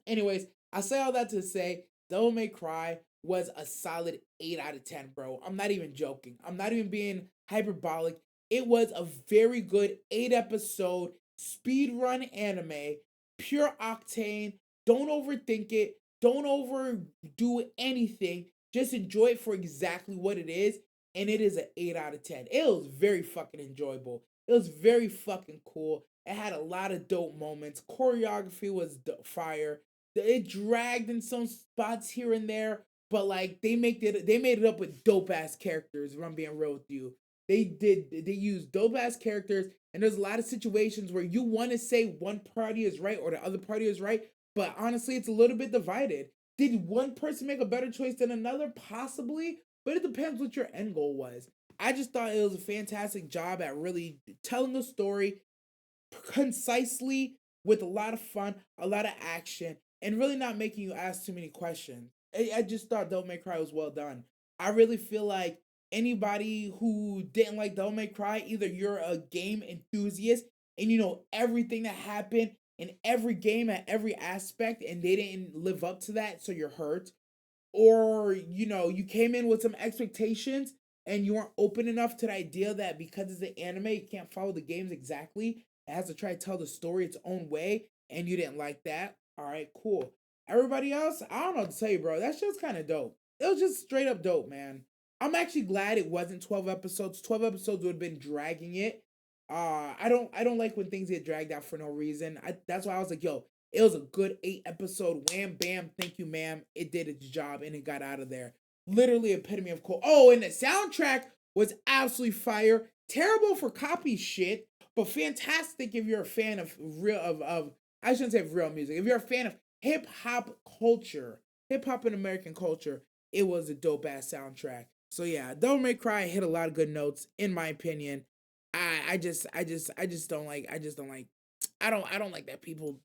Anyways, I say all that to say Devil May Cry was a solid 8 out of 10, bro. I'm not even joking. I'm not even being hyperbolic. It was a very good 8 episode speed run anime, pure octane. Don't overthink it. Don't overdo anything. Just enjoy it for exactly what it is. And it is an 8 out of 10. It was very fucking enjoyable. It was very fucking cool. It had a lot of dope moments. Choreography was fire. It dragged in some spots here and there, but like they made it up with dope ass characters. If I'm being real with you, they used dope ass characters, and there's a lot of situations where you want to say one party is right or the other party is right, but honestly, it's a little bit divided. Did one person make a better choice than another? Possibly, but it depends what your end goal was. I just thought it was a fantastic job at really telling a story concisely with a lot of fun, a lot of action, and really not making you ask too many questions. I just thought Devil May Cry was well done. I really feel like anybody who didn't like Devil May Cry, either you're a game enthusiast and you know everything that happened in every game at every aspect and they didn't live up to that, so you're hurt, or you came in with some expectations and you weren't open enough to the idea that because it's an anime you can't follow the games exactly, it has to try to tell the story its own way, and you didn't like that. All right, cool. Everybody else, I don't know what to tell you, bro. That shit's kind of dope. It was just straight up dope, man. I'm actually glad it wasn't 12 episodes. 12 episodes would have been dragging it. I don't like when things get dragged out for no reason. That's why I was like, yo, it was a good 8 episode. Wham bam, thank you, ma'am. It did its job and it got out of there. Literally epitome of cool. Oh, and the soundtrack was absolutely fire. Terrible for copy shit, but fantastic if you're a fan of real of I shouldn't say real music. If you're a fan of hip hop culture, hip hop and American culture, it was a dope ass soundtrack. So yeah, Devil May Cry hit a lot of good notes in my opinion. I just don't like I don't like that people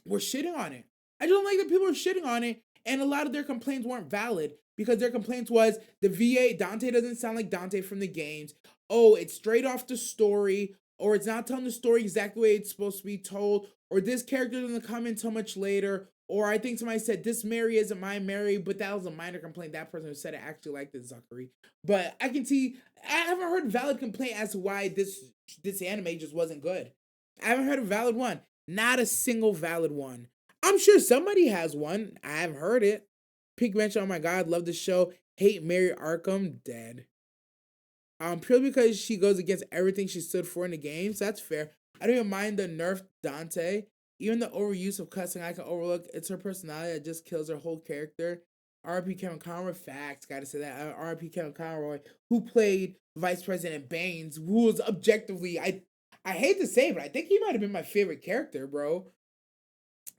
were shitting on it. I don't like that people were shitting on it, and a lot of their complaints weren't valid because their complaints was the VA Dante doesn't sound like Dante from the games. Oh, it's straight off the story, or it's not telling the story exactly the way it's supposed to be told, or this character doesn't come in so much later, or I think somebody said this Mary isn't my Mary, but that was a minor complaint. That person who said it actually liked the Zachary. But I can see I haven't heard a valid complaint as to why this anime just wasn't good. I haven't heard a valid one. Not a single valid one. I'm sure somebody has one. I haven't heard it. Pink mention, oh my god, love the show. Hate Mary Arkham, dead. Purely because she goes against everything she stood for in the games. That's fair. I don't even mind the nerf Dante. Even the overuse of cussing I can overlook. It's her personality that just kills her whole character. RP Kevin Conroy, facts, gotta say that. RP Kevin Conroy, who played Vice President Baines, who was objectively, I hate to say it, but I think he might have been my favorite character, bro.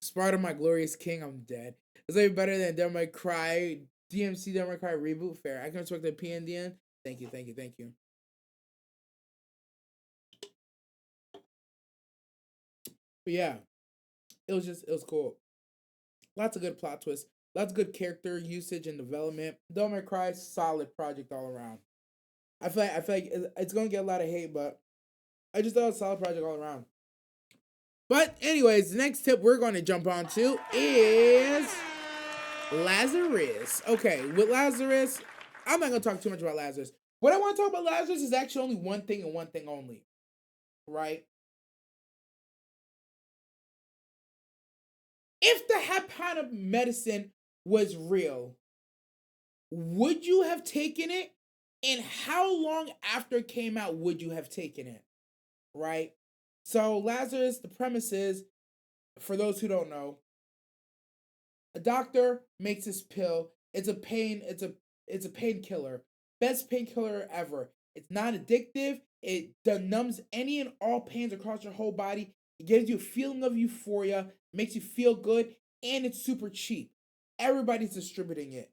Sparta, my glorious king, I'm dead. Is that better than Devil May Cry, DMC Devil May Cry reboot? Fair. I can respect the PNDN. Thank you, thank you, thank you. But yeah, it was cool. Lots of good plot twists, lots of good character usage and development. Devil May Cry, solid project all around. I feel like it's gonna get a lot of hate, but I just thought it was a solid project all around. But anyways, the next tip we're going to jump on to is Lazarus. Okay, with Lazarus, I'm not gonna talk too much about Lazarus. What I want to talk about Lazarus is actually only one thing and one thing only. Right? If the Hapana medicine was real, would you have taken it? And how long after it came out would you have taken it? Right? So Lazarus, the premise is, for those who don't know, a doctor makes this pill. It's a painkiller. Best painkiller ever. It's not addictive. It numbs any and all pains across your whole body. It gives you a feeling of euphoria, makes you feel good, and it's super cheap. Everybody's distributing it.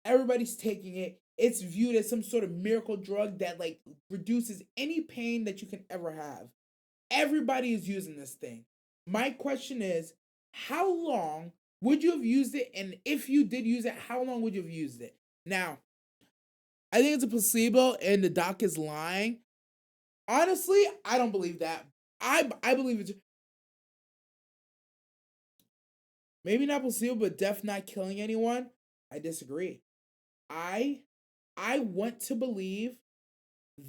Everybody's taking it. It's viewed as some sort of miracle drug that like reduces any pain that you can ever have. Everybody is using this thing. My question is, how long would you have used it? And if you did use it, how long would you have used it? Now, I think it's a placebo and the doc is lying. Honestly, I don't believe that. I believe it's maybe not placebo, but death not killing anyone. I disagree. I I want to believe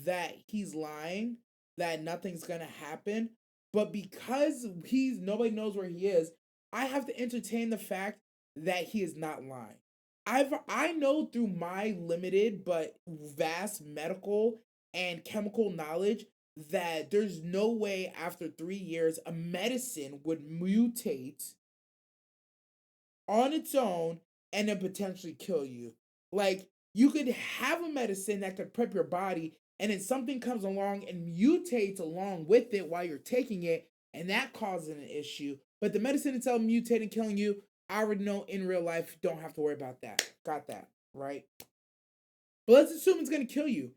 that he's lying, that nothing's gonna happen. But because he's nobody knows where he is, I have to entertain the fact that he is not lying. I know through my limited but vast medical and chemical knowledge that there's no way after 3 years a medicine would mutate on its own and then potentially kill you. Like you could have a medicine that could prep your body and then something comes along and mutates along with it while you're taking it and that causes an issue. But the medicine itself mutating killing you, I already know in real life, don't have to worry about that. Got that, right? But let's assume it's gonna kill you.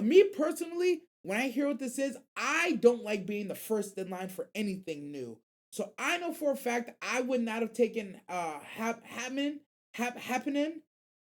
Me personally, when I hear what this is, I don't like being the first in line for anything new. So I know for a fact I would not have taken happening,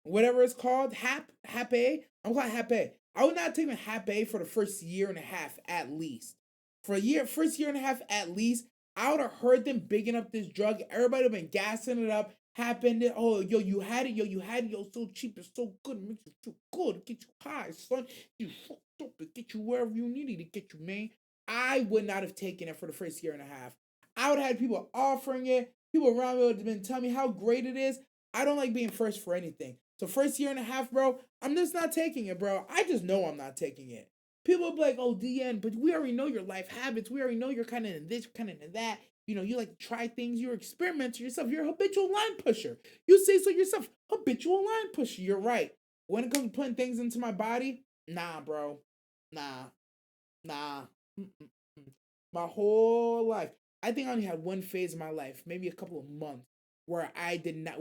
whatever it's called, happy. I'm calling happy. I would not have taken happy for the first year and a half at least. For first year and a half at least, I would have heard them bigging up this drug. Everybody would have been gassing it up. Happened. Oh, yo, you had it. Yo, you had it. Yo, so cheap. It's so good. It makes you feel good. It gets you high, son. You fucked up. It get you wherever you needed to get you, man. I would not have taken it for the first year and a half. I would have had people offering it. People around me would have been telling me how great it is. I don't like being first for anything. So first year and a half, bro, I'm just not taking it, bro. I just know I'm not taking it. People will be like, oh, DN, but we already know your life habits. We already know you're kind of in this, kind of in that. You know, you like to try things. You're experimenting yourself. You're a habitual line pusher. You say so yourself. Habitual line pusher. You're right. When it comes to putting things into my body, nah, bro. Nah. Nah. Mm-mm-mm. My whole life. I think I only had one phase in my life, maybe a couple of months, where I did not,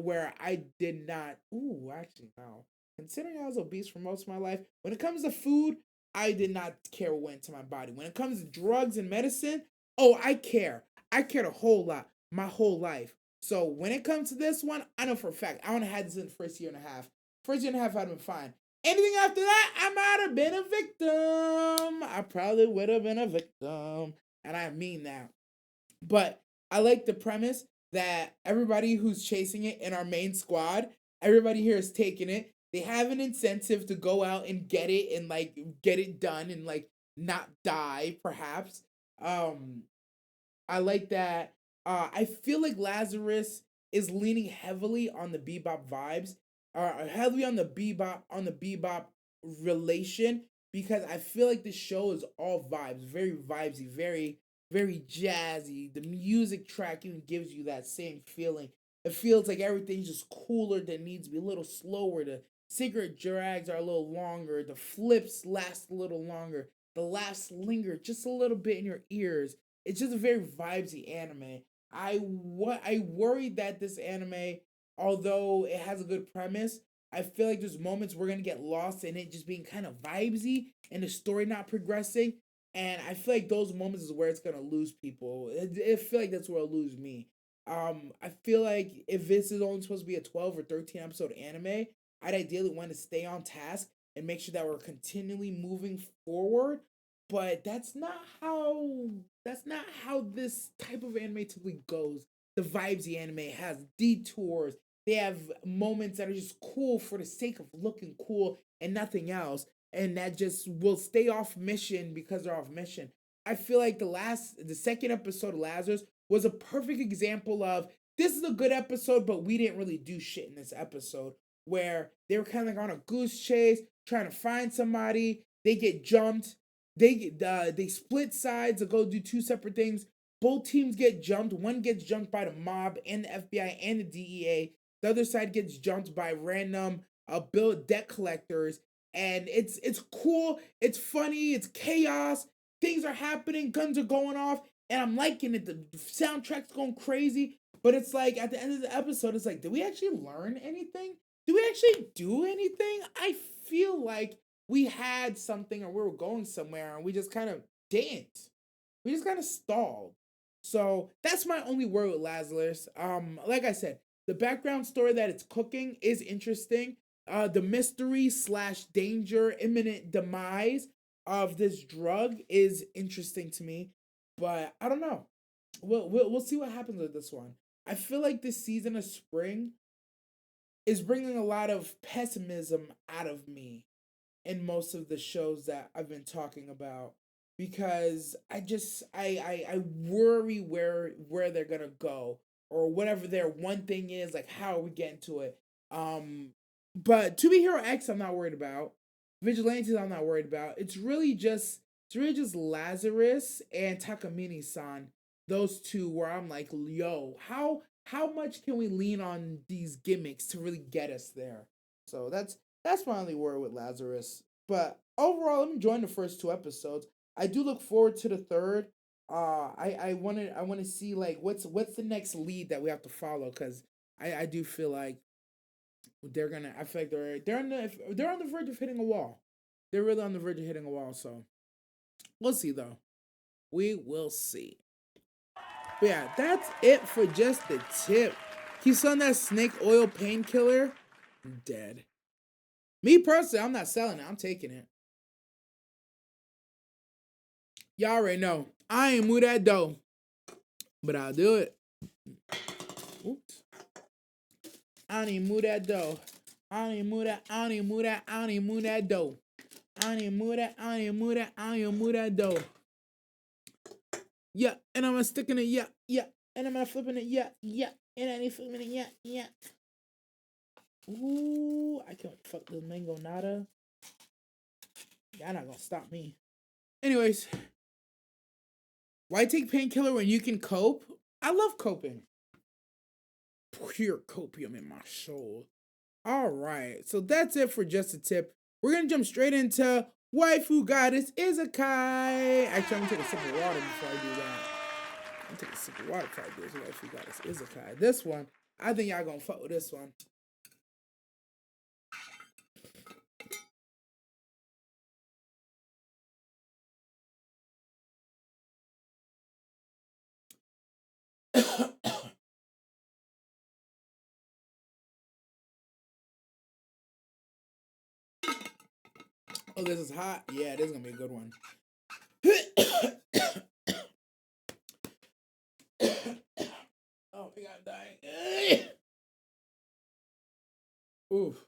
ooh, actually, no. Considering I was obese for most of my life, when it comes to food, I did not care what went into my body. When it comes to drugs and medicine, oh, I care. I cared a whole lot my whole life. So when it comes to this one, I know for a fact I would have had this in the first year and a half. First year and a half, I'd have been fine. Anything after that, I might have been a victim. I probably would have been a victim. And I mean that. But I like the premise that everybody who's chasing it in our main squad, everybody here is taking it. They have an incentive to go out and get it and like get it done and like not die, perhaps. Um, I like that. I feel like Lazarus is leaning heavily on the bebop vibes, heavily on the bebop relation because I feel like the show is all vibes, very vibesy, very jazzy. The music track even gives you that same feeling. It feels like everything's just cooler than needs to be, a little slower. The cigarette drags are a little longer. The flips last a little longer. The laughs linger just a little bit in your ears. It's just a very vibesy anime. I worry that this anime, although it has a good premise, I feel like there's moments we're gonna get lost in it just being kind of vibesy and the story not progressing. And I feel like those moments is where it's gonna lose people. I feel like that's where it'll lose me. I feel like if this is only supposed to be a 12 or 13 episode anime, I'd ideally want to stay on task and make sure that we're continually moving forward. But that's not how this type of anime typically goes. The vibesy anime has detours. They have moments that are just cool for the sake of looking cool and nothing else. And that just will stay off mission because they're off mission. I feel like the second episode of Lazarus was a perfect example of this is a good episode, but we didn't really do shit in this episode. Where they were kind of like on a goose chase, trying to find somebody. They get jumped. They split sides to go do two separate things. Both teams get jumped. One gets jumped by the mob and the FBI and the DEA. The other side gets jumped by random bill debt collectors. And it's cool. It's funny. It's chaos. Things are happening. Guns are going off. And I'm liking it. The soundtrack's going crazy. But it's like at the end of the episode, it's like, did we actually learn anything? Did we actually do anything? I feel like we had something or we were going somewhere and we just kind of didn't. We just kind of stalled. So that's my only word with Lazarus. Like I said, the background story that it's cooking is interesting. The mystery slash danger, imminent demise of this drug is interesting to me, but I don't know. We'll see what happens with this one. I feel like this season of spring is bringing a lot of pessimism out of me in most of the shows that I've been talking about because I worry where they're gonna go or whatever their one thing is, like how are we getting to it. But To Be Hero X I'm not worried about. Vigilantes I'm not worried about. It's really just Lazarus and Takamine san. Those two where I'm like, yo, how much can we lean on these gimmicks to really get us there? So that's my only worry with Lazarus. But overall, I'm enjoying the first two episodes. I do look forward to the third. I want to see like what's the next lead that we have to follow because I do feel like they're gonna. I feel like they're on the verge of hitting a wall. They're really on the verge of hitting a wall. So we'll see though. We will see. But yeah, that's it for just the tip. He's on that snake oil painkiller. I'm dead. Me personally, I'm not selling it. I'm taking it. Y'all already know. I ain't move that dough, but I'll do it. Oops. I don't even move that dough. I don't even move that. I don't even move that. I don't even move that dough. I don't even move that. I don't even move that. I don't even move that dough. Yeah, and I'm gonna stick in it. Yeah, yeah, and I'm gonna flipping it. Yeah, yeah, and I need flipping it. Yeah, yeah. Ooh, I can't fuck this mango nada. Y'all not gonna stop me. Anyways, why take painkiller when you can cope? I love coping. Pure copium in my soul. All right, so that's it for just a tip. We're gonna jump straight into waifu goddess Izakai. Actually, I'm gonna take a sip of water before I do that. I'm gonna take a sip of water before I do this waifu goddess Izakai. This one, I think y'all gonna fuck with this one. Oh, this is hot. Yeah, this is gonna be a good one. Oh my god, I'm dying. Oof.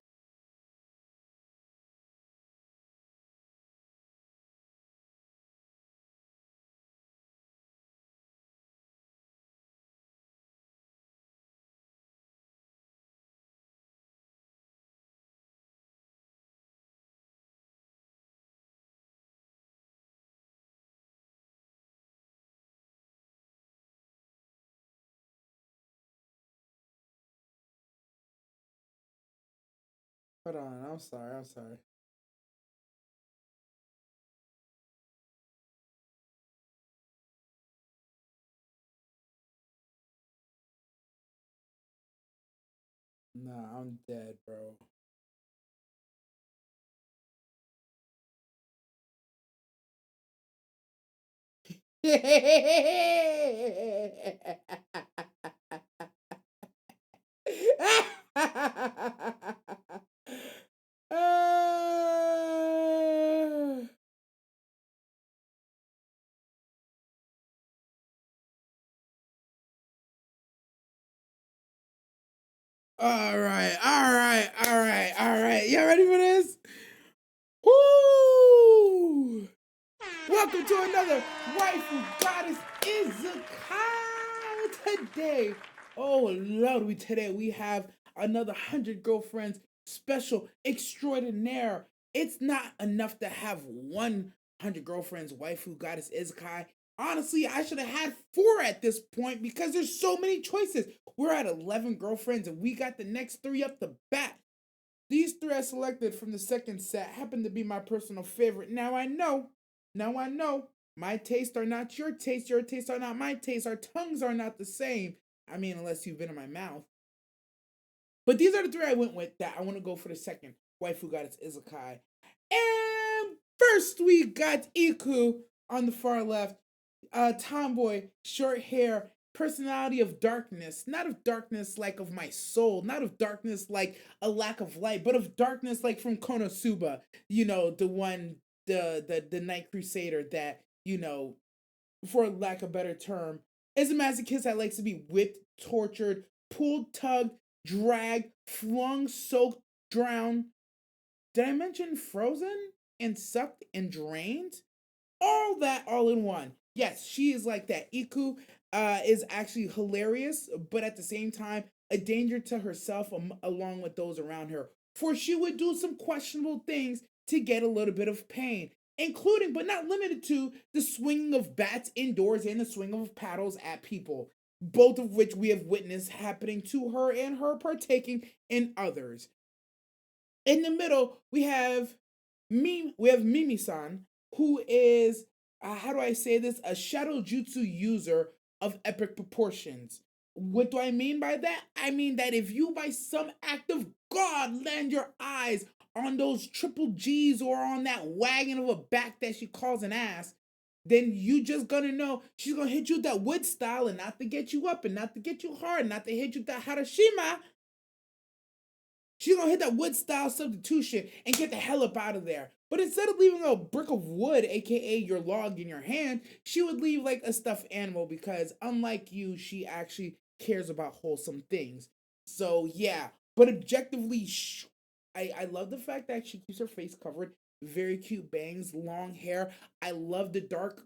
Hold on, I'm sorry, I'm sorry. Nah, I'm dead, bro. All right, all right, all right, all right. Y'all ready for this? Woo! Welcome to another Waifu Goddess Izukai today. Oh Lord, today we have another 100 girlfriends special extraordinaire. It's not enough to have 100 girlfriends Waifu Goddess Izukai. Honestly, I should have had 4 at this point because there's so many choices. We're at 11 girlfriends and we got the next 3 up the bat. These 3 I selected from the second set happen to be my personal favorite. Now I know, my tastes are not your tastes are not my taste, our tongues are not the same. I mean, unless you've been in my mouth. But these are the 3 I went with that I want to go for the second. Waifu Goddess Izukai. And first we got Iku on the far left. Tomboy, short hair, personality of darkness, not of darkness like of my soul, not of darkness like a lack of light, but of darkness like from Konosuba, the one, the Night Crusader that, for lack of a better term, is a masochist that likes to be whipped, tortured, pulled, tugged, dragged, flung, soaked, drowned. Did I mention frozen and sucked and drained? All that all in one. Yes, she is like that. Iku is actually hilarious, but at the same time, a danger to herself along with those around her. For she would do some questionable things to get a little bit of pain, including but not limited to the swinging of bats indoors and the swinging of paddles at people, both of which we have witnessed happening to her and her partaking in others. In the middle, we have Mimi-san, who is how do I say this? A shadow jutsu user of epic proportions. What do I mean by that? I mean that if you by some act of God land your eyes on those triple G's or on that wagon of a back that she calls an ass, then you just gonna know she's gonna hit you with that wood style and not to get you up and not to get you hard, not to hit you with that Harashima. She's gonna hit that wood style substitution and get the hell up out of there. But instead of leaving a brick of wood, aka your log, in your hand, she would leave like a stuffed animal because, unlike you, she actually cares about wholesome things. So, yeah. But objectively, I love the fact that she keeps her face covered. Very cute bangs, long hair. I love the dark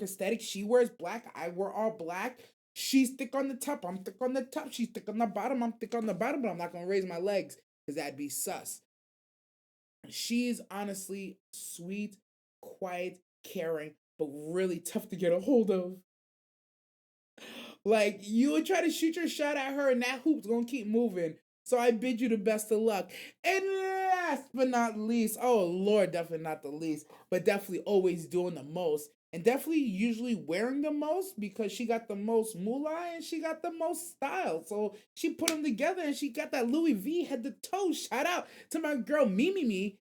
aesthetic. She wears black. I wear all black. She's thick on the top. I'm thick on the top. She's thick on the bottom. I'm thick on the bottom, but I'm not gonna raise my legs because that'd be sus. She's honestly sweet, quiet, caring, but really tough to get a hold of. Like, you would try to shoot your shot at her, and that hoop's gonna keep moving. So I bid you the best of luck. And last but not least, oh Lord, definitely not the least, but definitely always doing the most. And definitely usually wearing the most because she got the most moolah and she got the most style. So she put them together and she got that Louis V head to toe. Shout out to my girl Mimi Me.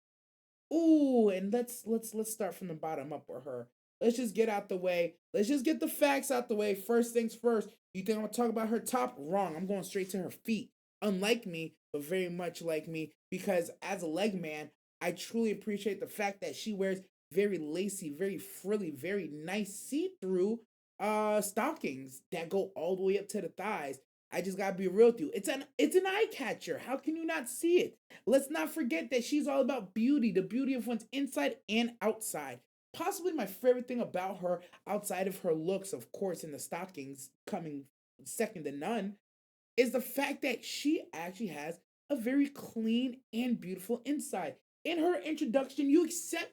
Ooh, and let's start from the bottom up with her. Let's just get out the way. Let's just get the facts out the way. First things first. You think I'm gonna talk about her top? Wrong. I'm going straight to her feet. Unlike me, but very much like me, because as a leg man, I truly appreciate the fact that she wears very lacy, very frilly, very nice see-through stockings that go all the way up to the thighs. I just gotta be real with you. It's an eye catcher. How can you not see it? Let's not forget that she's all about beauty, the beauty of one's inside and outside. Possibly my favorite thing about her, outside of her looks, of course, in the stockings coming second to none, is the fact that she actually has a very clean and beautiful inside. In her introduction, you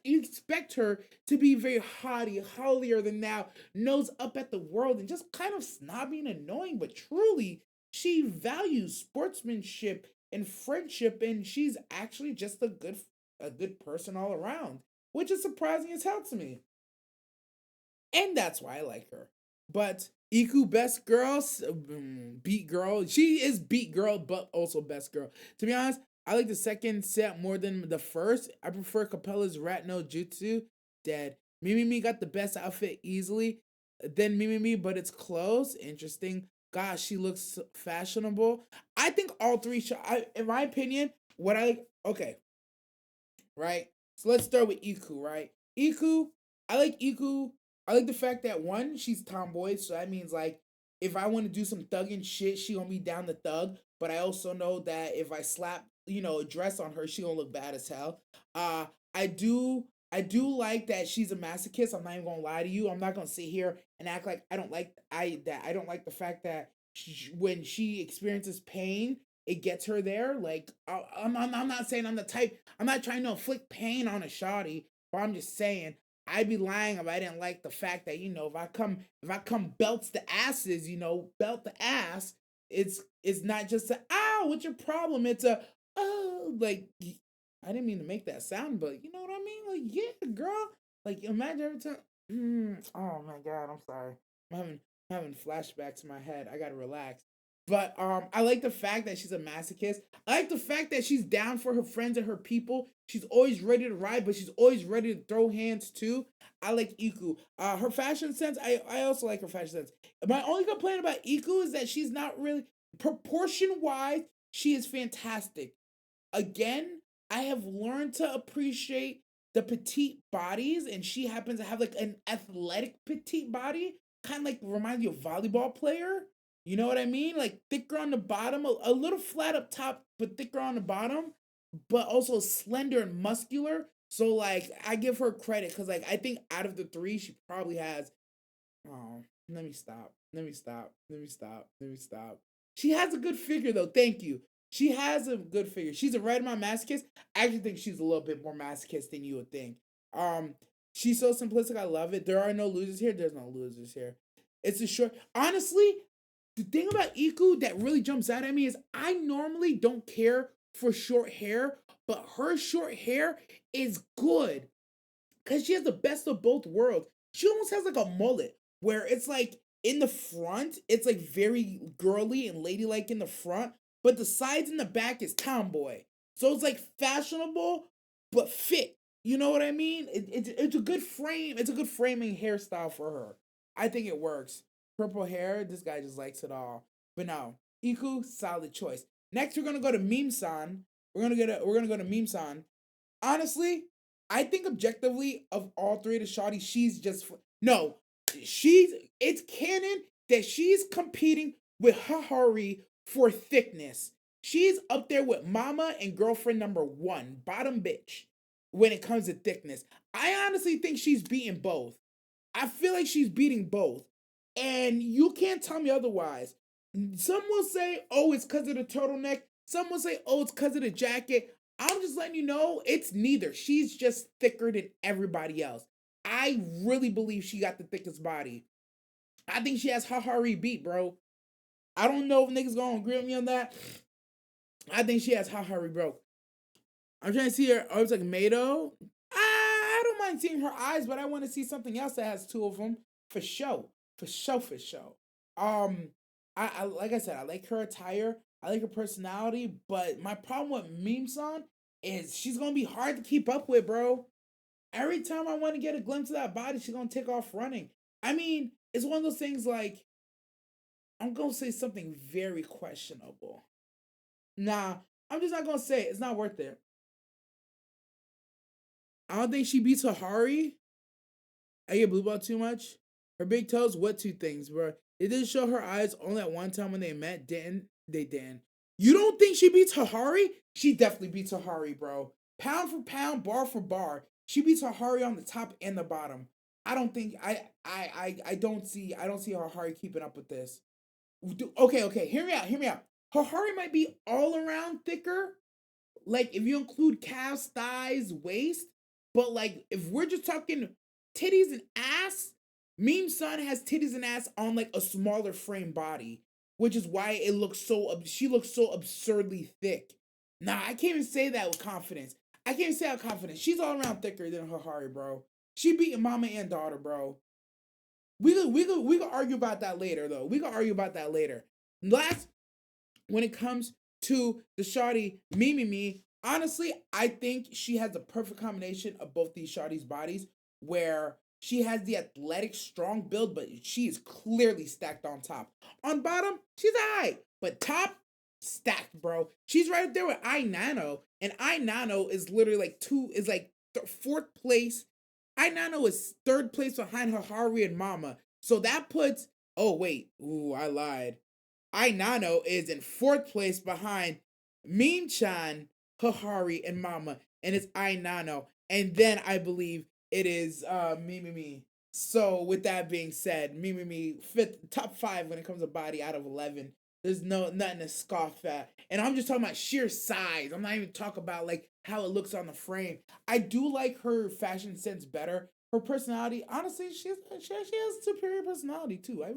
expect her to be very haughty, holier than thou, nose up at the world, and just kind of snobby and annoying. But truly, she values sportsmanship and friendship, and she's actually just a good person all around, which is surprising as hell to me, and that's why I like her. But Iku best girl, beat girl. She is beat girl, but also best girl. To be honest, I like the second set more than the first. I prefer Capella's Rat no Jutsu. Dead. Mimimi got the best outfit easily. Then Mimimi, but it's close. Interesting. Gosh, she looks fashionable. I think all three. In my opinion, what I like. Okay, right? So let's start with Iku, right? Iku, I like Iku. I like the fact that one, she's tomboy, so that means like if I want to do some thugging shit, she gonna be down the thug. But I also know that if I slap, a dress on her, she gonna look bad as hell. Uh, I do, I do like that she's a masochist. I'm not even gonna lie to you. I'm not gonna sit here and act like I don't like the fact that when she experiences pain, it gets her there. Like I'm not saying I'm the type. I'm not trying to inflict pain on a shawty, but I'm just saying I'd be lying if I didn't like the fact that if I come belts the asses, belt the ass. It's not just a ow. What's your problem? It's a oh like I didn't mean to make that sound, but you know what I mean. Like yeah, girl. Like imagine every time. Oh my god, I'm sorry. I'm having flashbacks in my head. I gotta relax. But I like the fact that she's a masochist. I like the fact that she's down for her friends and her people. She's always ready to ride, but she's always ready to throw hands too. I like Iku. Her fashion sense, I also like her fashion sense. My only complaint about Iku is that she's not really proportion wise. She is fantastic. Again, I have learned to appreciate the petite bodies, and she happens to have like an athletic petite body, kind of like reminds you of a volleyball player. You know what I mean? Like thicker on the bottom, a little flat up top, but thicker on the bottom, but also slender and muscular. So like I give her credit because like I think out of the three, she probably has. Oh, let me stop. Let me stop. Let me stop. Let me stop. She has a good figure though. Thank you. She has a good figure. She's a right amount masochist. I actually think she's a little bit more masochist than you would think. Um, she's so simplistic. I love it. There are no losers here. There's no losers here. It's a short. Honestly, the thing about Iku that really jumps out at me is I normally don't care for short hair, but her short hair is good because she has the best of both worlds. She almost has like a mullet where it's like in the front, it's like very girly and ladylike in the front, but the sides and the back is tomboy. So it's like fashionable but fit. You know what I mean? It's a good frame. It's a good framing hairstyle for her. I think it works. Purple hair, this guy just likes it all. But no, Iku, solid choice. Next, we're gonna go to Meme San. We're gonna go to Meme San. Honestly, I think objectively of all three of the shawty, she's just no. She's it's canon that she's competing with Hahari for thickness. She's up there with Mama and girlfriend number one, bottom bitch, when it comes to thickness. I honestly think she's beating both. I feel like she's beating both. And you can't tell me otherwise. Some will say, oh, it's because of the turtleneck. Some will say, oh, it's because of the jacket. I'm just letting you know it's neither. She's just thicker than everybody else. I really believe she got the thickest body. I think she has Hahari beat, bro. I don't know if niggas gonna agree with me on that. I think she has Hahari, bro. I'm trying to see her. Oh, it's like Mado. I don't mind seeing her eyes, but I want to see something else that has two of them for show, for show, for show. Um, I like I said, I like her attire, I like her personality, but my problem with Meme Song is she's gonna be hard to keep up with, bro. Every time I want to get a glimpse of that body, she's gonna take off running. I mean, it's one of those things like I'm gonna say something very questionable. Nah, I'm just not gonna say it. It's not worth it. I don't think she beats Hahari. I get blue ball too much. Her big toes, what two things, bro? It didn't show her eyes only at one time when they met. Didn't they? Didn't. You don't think she beats Hahari? She definitely beats Hahari, bro. Pound for pound, bar for bar, she beats Hahari on the top and the bottom. I don't think I don't see Hahari keeping up with this. Okay, okay, hear me out, hear me out. Hahari might be all around thicker, like if you include calves, thighs, waist, but like if we're just talking titties and ass, Meme Sun has titties and ass on like a smaller frame body, which is why it looks so she looks so absurdly thick. Nah, I can't even say that with confidence. I can't even say that with confidence. She's all around thicker than Hahari, bro. She beat mama and daughter, bro. We could argue about that later though. We could argue about that later. Last, when it comes to the shawty Mimi, honestly, I think she has the perfect combination of both these shawty's bodies, where she has the athletic, strong build, but she is clearly stacked on top. On bottom, she's alright, but top, stacked, bro. She's right up there with I Nano, and I Nano is literally like fourth place. I Nano is third place behind Hahari and Mama. So that puts. Oh wait, ooh, I lied. I Nano is in fourth place behind Meme-chan, Hahari, and Mama, and it's I Nano. And then I believe it is Me. So with that being said, Me fifth top five when it comes to body out of 11. There's nothing to scoff at, and I'm just talking about sheer size. I'm not even talking about like how it looks on the frame. I do like her fashion sense better. Her personality, honestly, she has superior personality too. I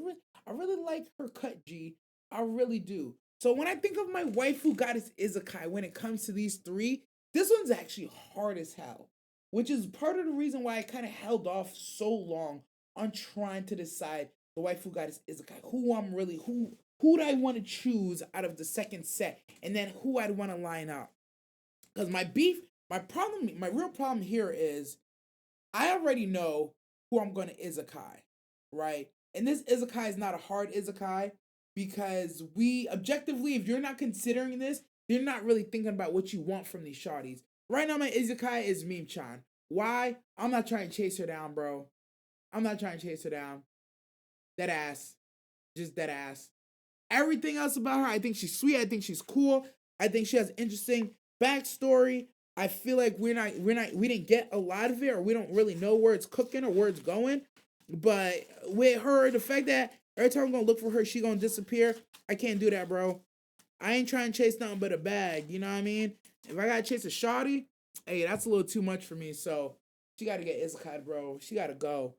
really like her cut G. I really do. So when I think of my waifu goddess Izakai, when it comes to these three, this one's actually hard as hell, which is part of the reason why I kind of held off so long on trying to decide the waifu goddess Izakai. Who do I want to choose out of the second set, and then who I'd want to line up. Because my real problem here is I already know who I'm going to Izakai, right? And this Izakai is not a hard Izakai because we objectively, if you're not considering this, you're not really thinking about what you want from these shawties. Right now, my Izakai is Meme Chan. Why? I'm not trying to chase her down, bro. I'm not trying to chase her down. Dead ass. Just dead ass. Everything else about her, I think she's sweet. I think she's cool. I think she has interesting backstory. I feel like we didn't get a lot of it, or we don't really know where it's cooking or where it's going. But with her, the fact that every time I'm gonna look for her, she gonna disappear. I can't do that, bro. I ain't trying to chase nothing but a bag. You know what I mean? If I gotta chase a shawty, hey, that's a little too much for me. So she gotta get Izakai, bro. She gotta go.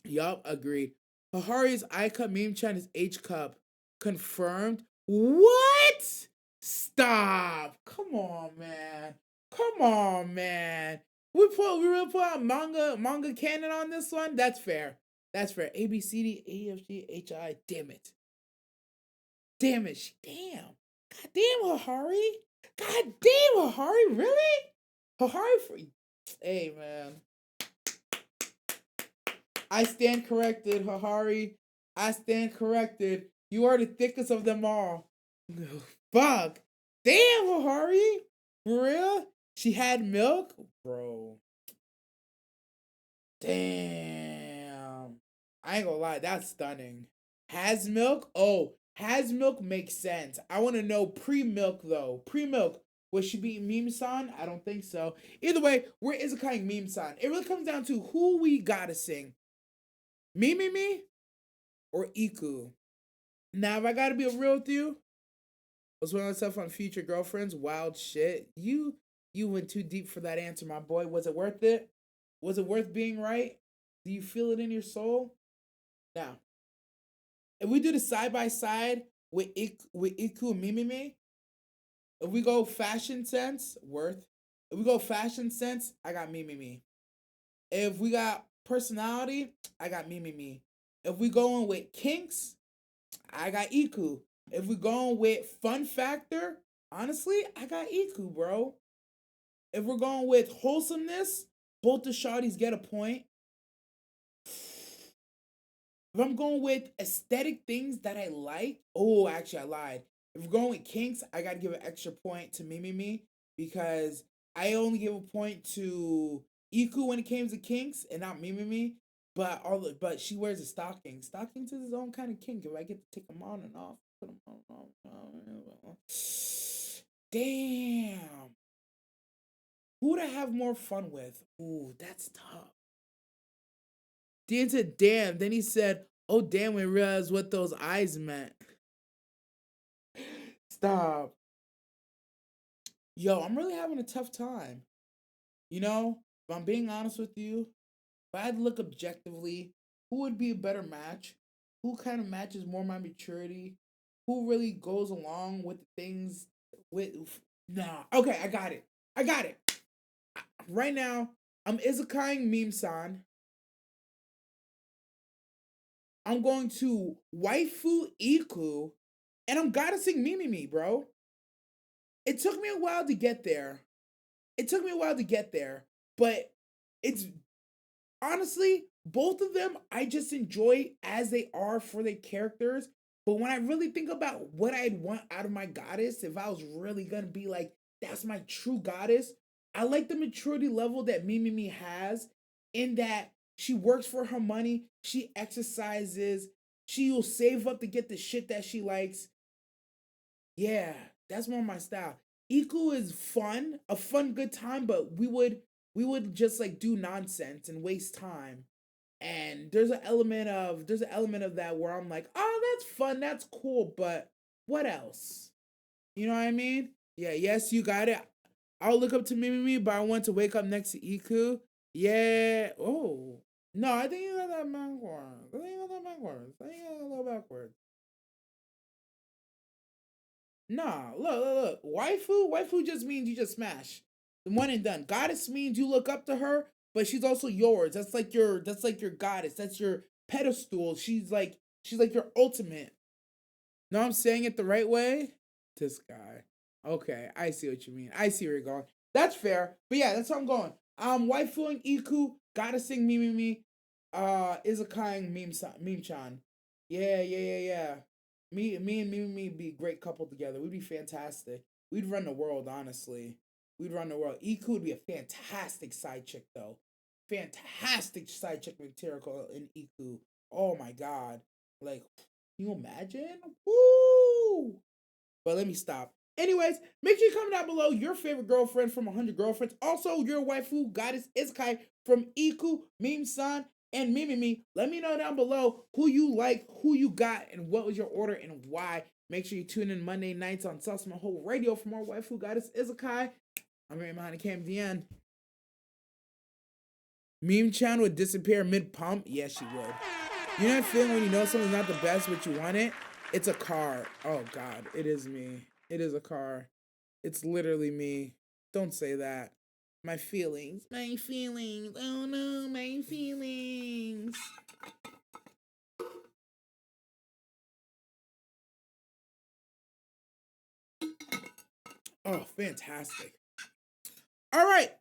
Yup, agreed. Hahari's I cup, Meme Chan is H cup. Confirmed. What? Stop. Come on, man. Come on, man. We really put out manga canon on this one? That's fair. That's fair. A B C D E F G H I. Damn it. Damn it. Damn. God damn, Hahari. God damn, Hahari. Really? Hahari for. Hey, man. I stand corrected, Hahari. I stand corrected. You are the thickest of them all. Fuck. Damn, Hahari. For real? She had milk? Bro. Damn. I ain't gonna lie, that's stunning. Has milk? Oh, has milk makes sense. I want to know pre-milk though. Pre-milk. Was she beating Meme-san? I don't think so. Either way, we're Izakai Meme-san. It really comes down to who we gotta sing. Me, or Iku. Now, if I gotta be real with you, I was putting myself on Future Girlfriends. Wild shit. You went too deep for that answer, my boy. Was it worth it? Was it worth being right? Do you feel it in your soul? Now, if we do the side by side with Iku and Mimimi, if we go fashion sense, worth. If we go fashion sense, I got Mimimi. If we got personality, I got Mimimi. If we going with kinks, I got Iku. If we going with fun factor, honestly, I got Iku, bro. If we're going with wholesomeness, both the shawties get a point. If I'm going with aesthetic things that I like, oh, actually, I lied. If we're going with kinks, I gotta give an extra point to Mimimi because I only give a point to Iku when it came to kinks, and not me, but she wears a stocking. Stockings is his own kind of kink. If I get to take them on and off, put them on. Damn. Who would I have more fun with? Ooh, that's tough. Dan said, damn. Then he said, oh, damn, we realized what those eyes meant. Stop. Yo, I'm really having a tough time. You know, if I'm being honest with you, if I had to look objectively, who would be a better match? Who kind of matches more my maturity? Who really goes along with things with nah. Okay, I got it. I got it. Right now, I'm Izakaiing Meme San. I'm going to waifu Iku, and I'm goddessing Mimimi, bro. It took me a while to get there. But it's honestly, both of them I just enjoy as they are for their characters. But when I really think about what I'd want out of my goddess, if I was really gonna be like, that's my true goddess, I like the maturity level that Mimimi has in that she works for her money, she exercises, she will save up to get the shit that she likes. Yeah, that's more my style. Iku is fun, a fun good time, but we would just like do nonsense and waste time. And there's an element of that where I'm like, oh, that's fun, that's cool, but what else? You know what I mean? Yeah, yes, you got it. I'll look up to Mimimi, but I want to wake up next to Iku. Yeah. Oh. No, I think you got that backwards. I think you got that backwards. I think you got that a little backwards. Nah, look. Waifu just means you just smash. The one and done. Goddess means you look up to her, but she's also yours. That's like your goddess. That's your pedestal. She's like your ultimate. No, I'm saying it the right way? This guy. Okay, I see what you mean. I see where you're going. That's fair. But yeah, that's how I'm going. Waifuing Iku, goddessing Mimimi, Izakaiing Meme Chan. Yeah. Me and Mimi be a great couple together. We'd be fantastic. We'd run the world, honestly. We'd run the world. Iku would be a fantastic side chick, though. Fantastic side chick material in Iku. Oh my god. Like, can you imagine? Woo! But let me stop. Anyways, make sure you comment down below your favorite girlfriend from 100 Girlfriends. Also, your waifu goddess Isekai from Iku, Meme San, and Mimimi. Let me know down below who you like, who you got, and what was your order and why. Make sure you tune in Monday nights on Maho Radio for more waifu goddess Isekai. I'm right behind the cam at the end. Meme Chan would disappear mid pump? Yes, she would. You know that feeling when you know someone's not the best, but you want it? It's a car. Oh God, it is me. It is a car. It's literally me. Don't say that. My feelings. My feelings. Oh no, my feelings. Oh, fantastic. All right.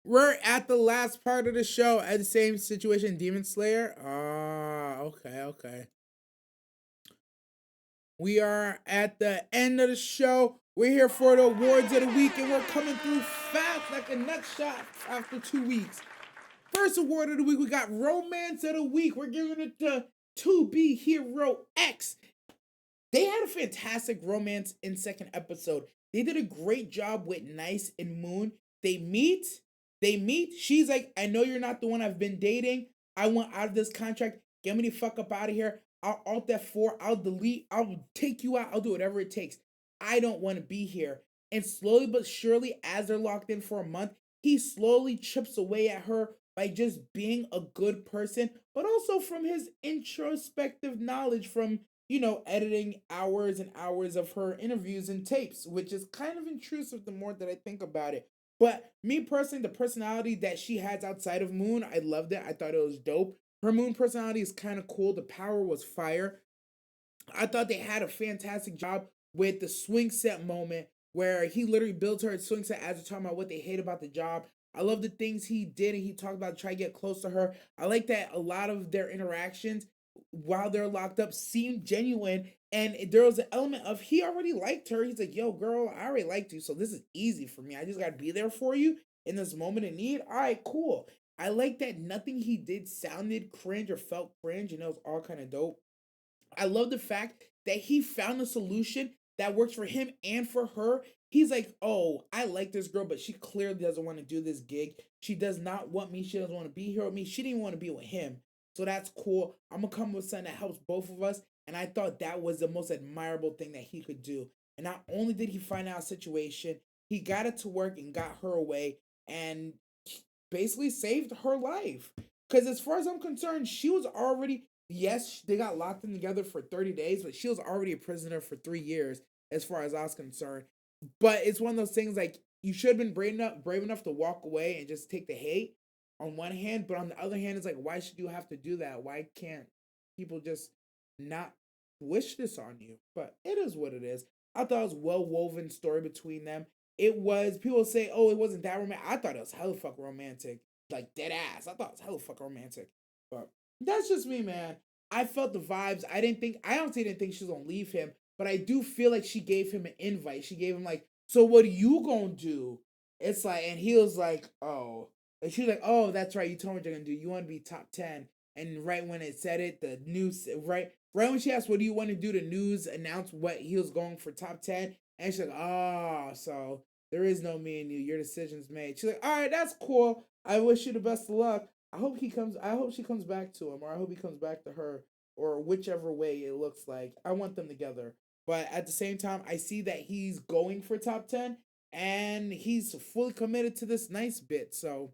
We're at the last part of the show at the same situation, Demon Slayer. Ah, okay. We are at the end of the show. We're here for the awards of the week, and we're coming through fast like a nutshot after 2 weeks. First award of the week, we got Romance of the Week. We're giving it to 2B Hero X. They had a fantastic romance in second episode. They did a great job with Nice and Moon. They meet. She's like, I know you're not the one I've been dating. I want out of this contract. Get me the fuck up out of here. I'll alt F4. I'll delete. I'll take you out. I'll do whatever it takes. I don't want to be here. And slowly but surely, as they're locked in for a month, he slowly chips away at her by just being a good person, but also from his introspective knowledge from editing hours and hours of her interviews and tapes, which is kind of intrusive the more that I think about it. But me personally, the personality that she has outside of Moon, I loved it. I thought it was dope. Her Moon personality is kind of cool. The power was fire. I thought they had a fantastic job with the swing set moment where he literally built her a swing set as they're talking about what they hate about the job. I love the things he did and he talked about trying to get close to her. I like that a lot of their interactions while they're locked up seemed genuine. And there was an element of he already liked her. He's like, yo, girl, I already liked you. So this is easy for me. I just got to be there for you. in this moment of need. All right, cool. I like that nothing he did sounded cringe or felt cringe, and it was all kind of dope. I love the fact that he found a solution that works for him and for her. He's like, oh, I like this girl, but she clearly doesn't want to do this gig. She does not want me. She doesn't want to be here with me. She didn't want to be with him. So that's cool. I'm going to come with something that helps both of us. And I thought that was the most admirable thing that he could do. And not only did he find out a situation, he got it to work and got her away and basically saved her life. Because as far as I'm concerned, she was already, yes, they got locked in together for 30 days, but she was already a prisoner for 3 years, as far as I was concerned. But it's one of those things like you should have been brave enough to walk away and just take the hate on one hand, but on the other hand, it's like, why should you have to do that? Why can't people just not wish this on you? But it is what it is. I thought it was well woven story between them. It was, people say, oh, it wasn't that romantic. I thought it was hella fuck romantic. Like dead ass. I thought it was hella fuck romantic. But that's just me, man. I felt the vibes. I honestly didn't think she was gonna leave him, but I do feel like she gave him an invite. She gave him like, so what are you gonna do? It's like, and he was like, oh. And she was like, oh, that's right. You told me what you're gonna do. You want to be top 10. And right when it said it, the news, right when she asked, what do you want to do? The news announced what he was going for top 10. And she's like, oh, so there is no me and you. Your decision's made. She's like, all right, that's cool. I wish you the best of luck. I hope she comes back to him, or I hope he comes back to her, or whichever way it looks like. I want them together. But at the same time, I see that he's going for top 10 and he's fully committed to this nice bit. So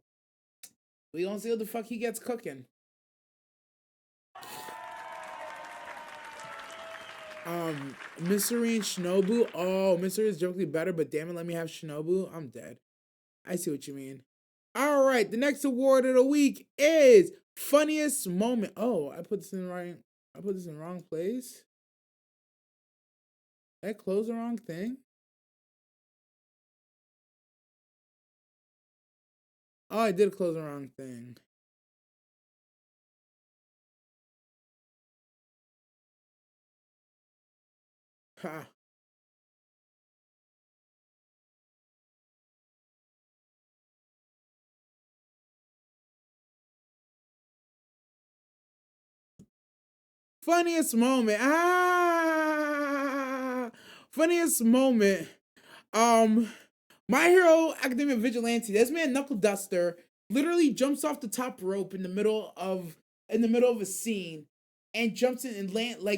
we gonna see what the fuck he gets cooking. Mystery and Shinobu. Oh, Mystery is directly better, but damn it, let me have Shinobu. I'm dead. I see what you mean. All right, the next award of the week is funniest moment. Oh, I put this in right. I put this in the wrong place. Did I close the wrong thing? Oh, I did close the wrong thing. Ha. Funniest moment. Ah. Funniest moment. Um, My Hero Academia Vigilante. This man Knuckle Duster literally jumps off the top rope in the middle of a scene and jumps in and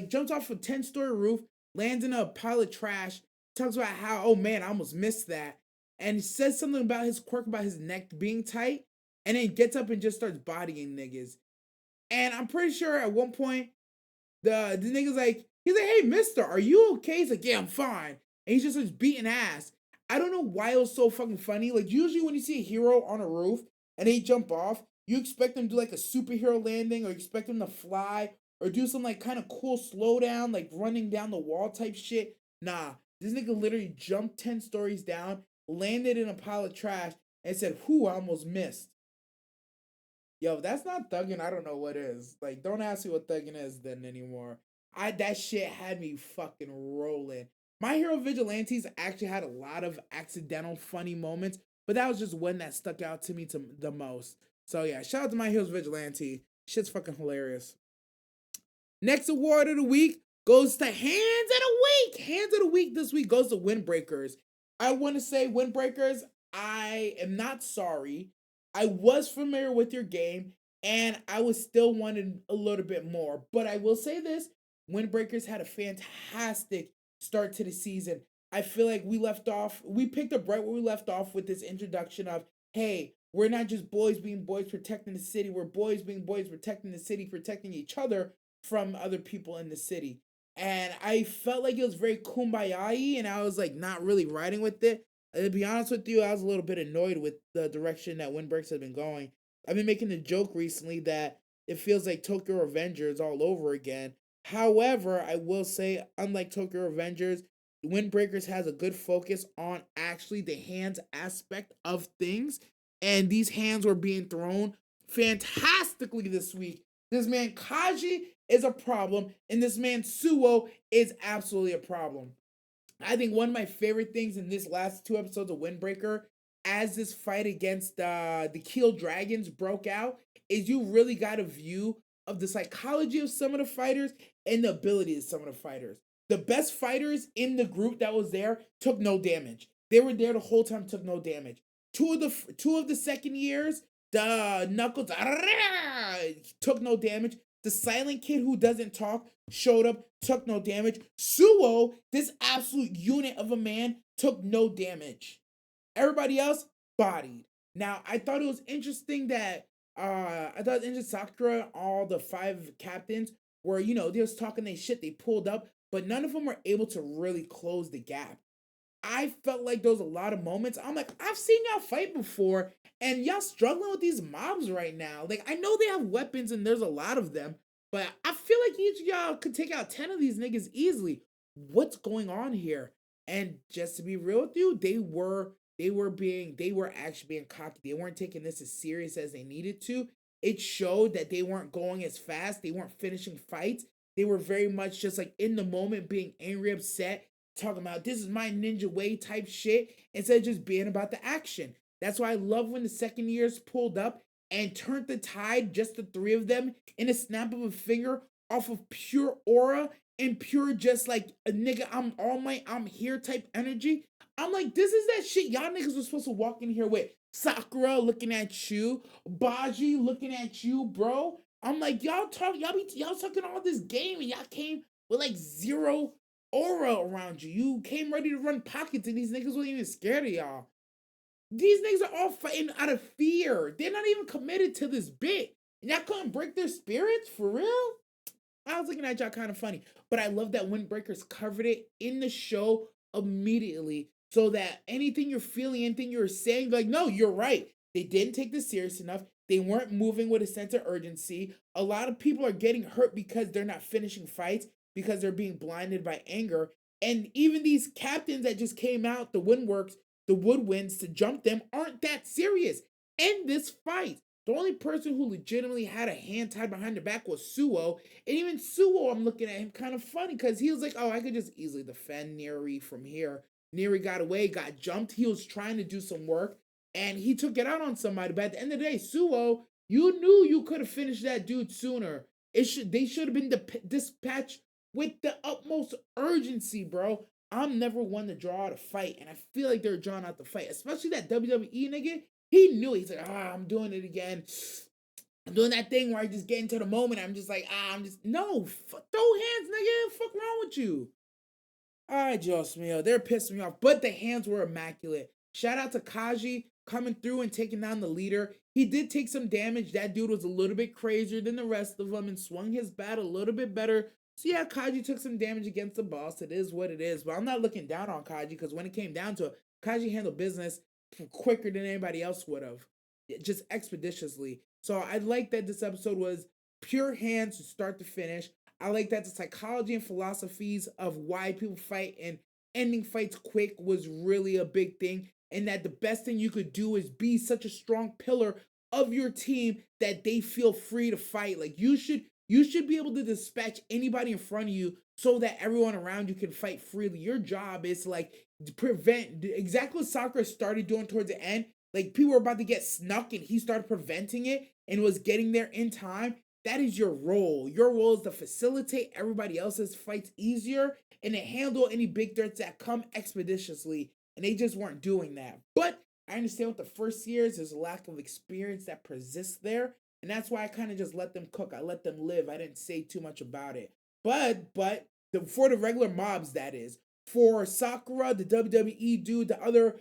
jumps off a 10-story roof, lands in a pile of trash, talks about how, oh man, I almost missed that. And he says something about his quirk about his neck being tight, and then gets up and just starts bodying niggas. And I'm pretty sure at one point the nigga's like, he's like, hey, mister, are you okay? He's like, yeah, I'm fine. And he's just like beating ass. I don't know why it was so fucking funny. Like, usually when you see a hero on a roof and they jump off, you expect them to do like a superhero landing, or you expect them to fly, or do some like kind of cool slowdown, like running down the wall type shit. Nah, this nigga literally jumped 10 stories down, landed in a pile of trash, and said, whew, I almost missed. Yo, if that's not thugging, I don't know what is. Like, don't ask me what thugging is then anymore. That shit had me fucking rolling. My Hero Vigilantes actually had a lot of accidental funny moments, but that was just one that stuck out to me the most. So yeah, shout out to My Hero's Vigilante. Shit's fucking hilarious. Next award of the week goes to Hands of the Week. Hands of the Week this week goes to Windbreakers. I want to say, Windbreakers, I am not sorry. I was familiar with your game, and I was still wanting a little bit more. But I will say this, Windbreakers had a fantastic start to the season. I feel like we picked up right where we left off with this introduction of, hey, we're not just boys being boys protecting the city. We're boys being boys protecting the city, protecting each other from other people in the city. And I felt like it was very kumbaya, and I was like not really riding with it. And to be honest with you, I was a little bit annoyed with the direction that Windbreaks has been going. I've been making the joke recently that it feels like Tokyo Revengers all over again. However, I will say, unlike Tokyo Revengers, Windbreakers has a good focus on actually the hands aspect of things. And these hands were being thrown fantastically this week. This man Kaji is a problem, and this man Suo is absolutely a problem. I think one of my favorite things in this last two episodes of Windbreaker as this fight against the Keel Dragons broke out is you really got a view of the psychology of some of the fighters and the ability of some of the fighters. The best fighters in the group that was there took no damage. They were there the whole time, took no damage. Two of the second years, the Knuckles took no damage. The silent kid who doesn't talk showed up, took no damage. Suo, this absolute unit of a man, took no damage. Everybody else bodied. Now I thought it was interesting that I thought it was interesting Sakura, all the five captains were, they was talking their shit, they pulled up, but none of them were able to really close the gap. I felt like there was a lot of moments. I'm like, I've seen y'all fight before, and y'all struggling with these mobs right now. Like, I know they have weapons and there's a lot of them, but I feel like each of y'all could take out 10 of these niggas easily. What's going on here? And just to be real with you, they were actually being cocky. They weren't taking this as serious as they needed to. It showed that they weren't going as fast. They weren't finishing fights. They were very much just like in the moment, being angry, upset, talking about this is my ninja way type shit instead of just being about the action. That's why I love when the second years pulled up and turned the tide, just the three of them, in a snap of a finger off of pure aura and pure just like a nigga, I'm all might, I'm here type energy. I'm like, this is that shit y'all niggas were supposed to walk in here with. Sakura looking at you, Baji looking at you, bro. I'm like, y'all talking all this game and y'all came with like zero aura around you. You came ready to run pockets, and these niggas weren't even scared of y'all. These niggas are all fighting out of fear. They're not even committed to this bit. And y'all couldn't break their spirits for real? I was looking at y'all kind of funny. But I love that Windbreakers covered it in the show immediately. So that anything you're feeling, anything you're saying, like, no, you're right. They didn't take this serious enough. They weren't moving with a sense of urgency. A lot of people are getting hurt because they're not finishing fights, because they're being blinded by anger. And even these captains that just came out, the Windworks, the Woodwinds, to jump them, aren't that serious. End this fight. The only person who legitimately had a hand tied behind the back was Suo. And even Suo, I'm looking at him kind of funny because he was like, oh, I could just easily defend Neri from here. Neri got away, got jumped. He was trying to do some work and he took it out on somebody. But at the end of the day, Suo, you knew you could have finished that dude sooner. They should have been dispatched with the utmost urgency, bro. I'm never one to draw out a fight, and I feel like they're drawing out the fight, especially that WWE nigga. He knew it. He's like, I'm doing it again. I'm doing that thing where I just get into the moment. I'm just like, I'm just no, throw hands, nigga. Fuck wrong with you? All right, Joe Smeo, they're pissing me off, but the hands were immaculate. Shout out to Kaji coming through and taking down the leader. He did take some damage. That dude was a little bit crazier than the rest of them and swung his bat a little bit better. So yeah, Kaji took some damage against the boss. It is what it is. But I'm not looking down on Kaji because when it came down to it, Kaji handled business quicker than anybody else would have, just expeditiously. So I like that this episode was pure hands to start to finish. I like that the psychology and philosophies of why people fight and ending fights quick was really a big thing. And that the best thing you could do is be such a strong pillar of your team that they feel free to fight. Like you should be able to dispatch anybody in front of you so that everyone around you can fight freely. Your job is to like prevent exactly what Sakura started doing towards the end. Like people were about to get snuck and he started preventing it and was getting there in time. That is your role. Your role is to facilitate everybody else's fights easier and to handle any big threats that come expeditiously. And they just weren't doing that. But I understand with the first years, there's a lack of experience that persists there. And that's why I kind of just let them cook. I let them live. I didn't say too much about it. For the regular mobs, that is. For Sakura, the WWE dude, the other,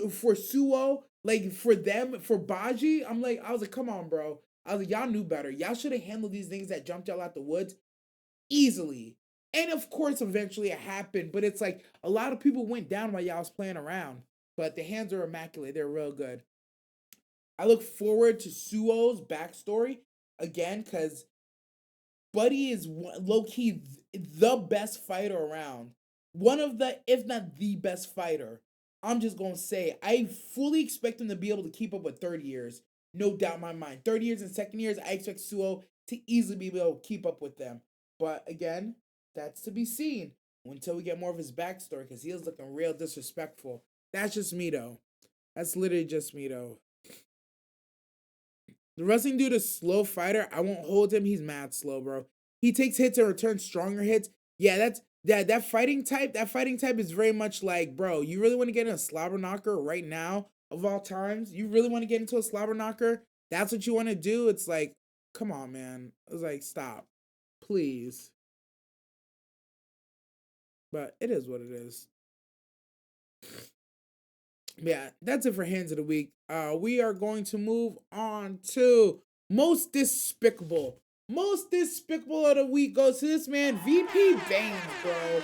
for Suo, like for them, for Baji, I was like, come on, bro. I was like, y'all knew better. Y'all should have handled these things that jumped y'all out the woods easily. And of course, eventually it happened. But it's like a lot of people went down while y'all was playing around. But the hands are immaculate. They're real good. I look forward to Suo's backstory again because Buddy is low key the best fighter around. One of the, if not the best fighter. I'm just gonna say, I fully expect him to be able to keep up with 30 years. No doubt in my mind. 30 years and second years, I expect Suo to easily be able to keep up with them. But again, that's to be seen until we get more of his backstory because he is looking real disrespectful. That's just me though. That's literally just me though. The wrestling dude is slow fighter. I won't hold him. He's mad slow, bro. He takes hits and returns stronger hits. Yeah, that fighting type. That fighting type is very much like, bro. You really want to get in a slobber knocker right now of all times? You really want to get into a slobber knocker? That's what you want to do? It's like, come on, man. I was like, stop, please. But it is what it is. Yeah, that's it for hands of the week. We are going to move on to most despicable. Most despicable of the week goes to this man, VP Baines, bro.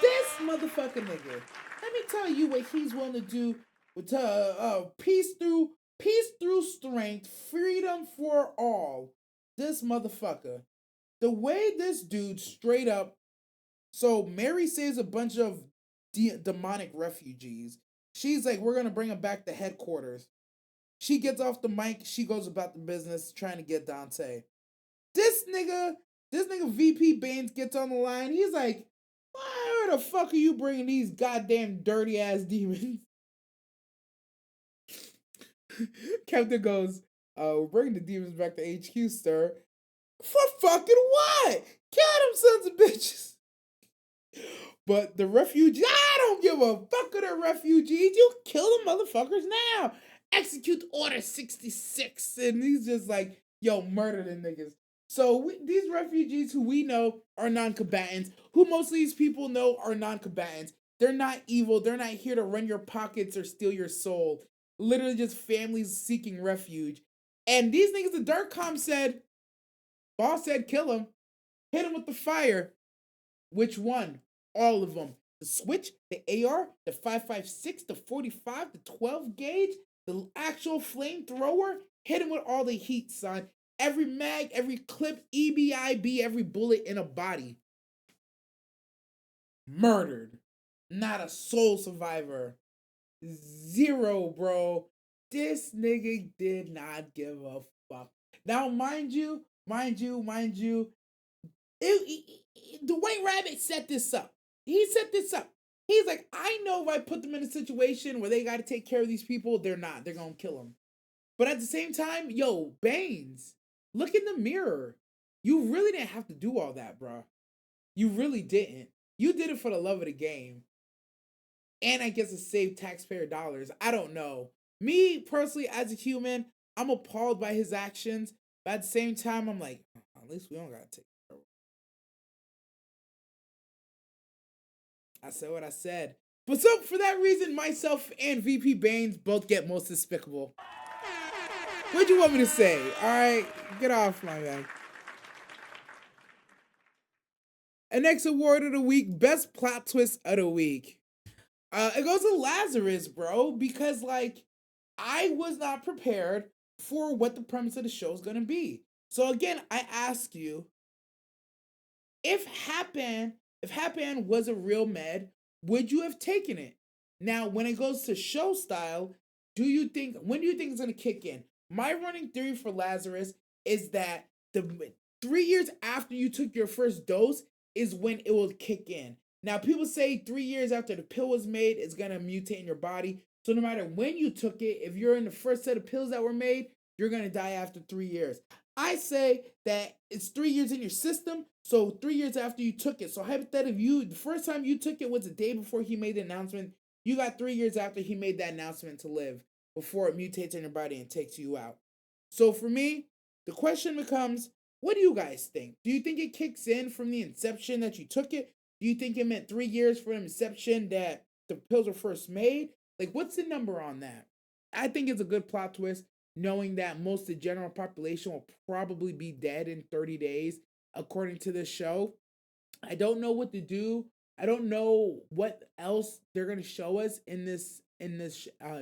This motherfucking nigga. Let me tell you what he's willing to do with peace through strength, freedom for all. This motherfucker. The way this dude straight up. So Mary saves a bunch of demonic refugees. She's like, we're gonna bring them back to headquarters. She gets off the mic. She goes about the business trying to get Dante. This nigga, VP Baines gets on the line. He's like, why the fuck are you bringing these goddamn dirty ass demons? Captain goes, we're bringing the demons back to HQ, sir. For fucking what? Kill them sons of bitches. But the refugees, I don't give a fuck of the refugees. You kill the motherfuckers now. Execute Order 66. And he's just like, yo, murder the niggas. So these refugees who we know are non-combatants, who most of these people know are non-combatants, they're not evil. They're not here to run your pockets or steal your soul. Literally just families seeking refuge. And these niggas, the Dark said, boss said kill him. Hit him with the fire. Which one? All of them. The switch, the AR, the 5.56, the 45, the 12 gauge, the actual flamethrower. Hit him with all the heat, son. Every mag, every clip, EBIB, every bullet in a body. Murdered. Not a soul survivor. Zero, bro. This nigga did not give a fuck. Now, mind you, the White Rabbit set this up. He set this up. He's like, I know if I put them in a situation where they got to take care of these people, they're not. They're going to kill them. But at the same time, yo, Baines, look in the mirror. You really didn't have to do all that, bro. You really didn't. You did it for the love of the game. And I guess to save taxpayer dollars. I don't know. Me, personally, as a human, I'm appalled by his actions. But at the same time, I'm like, at least we don't got to take care of it. I said what I said. But so, for that reason, myself and VP Baines both get most despicable. What'd you want me to say? Alright, get off my man. And next award of the week, best plot twist of the week. It goes to Lazarus, bro, because like I was not prepared for what the premise of the show is gonna be. So again, I ask you, if Hapan was a real med, would you have taken it? Now, when it goes to show style, when do you think it's gonna kick in? My running theory for Lazarus is that the 3 years after you took your first dose is when it will kick in. Now, people say 3 years after the pill was made, it's gonna mutate in your body. So no matter when you took it, if you're in the first set of pills that were made, you're gonna die after 3 years. I say that it's 3 years in your system, so 3 years after you took it. So hypothetically, the first time you took it was the day before he made the announcement. You got 3 years after he made that announcement to live before it mutates in your body and takes you out. So for me, the question becomes, what do you guys think? Do you think it kicks in from the inception that you took it? Do you think it meant 3 years from inception that the pills were first made? Like, what's the number on that? I think it's a good plot twist, knowing that most of the general population will probably be dead in 30 days, according to this show. I don't know what to do. I don't know what else they're gonna show us in this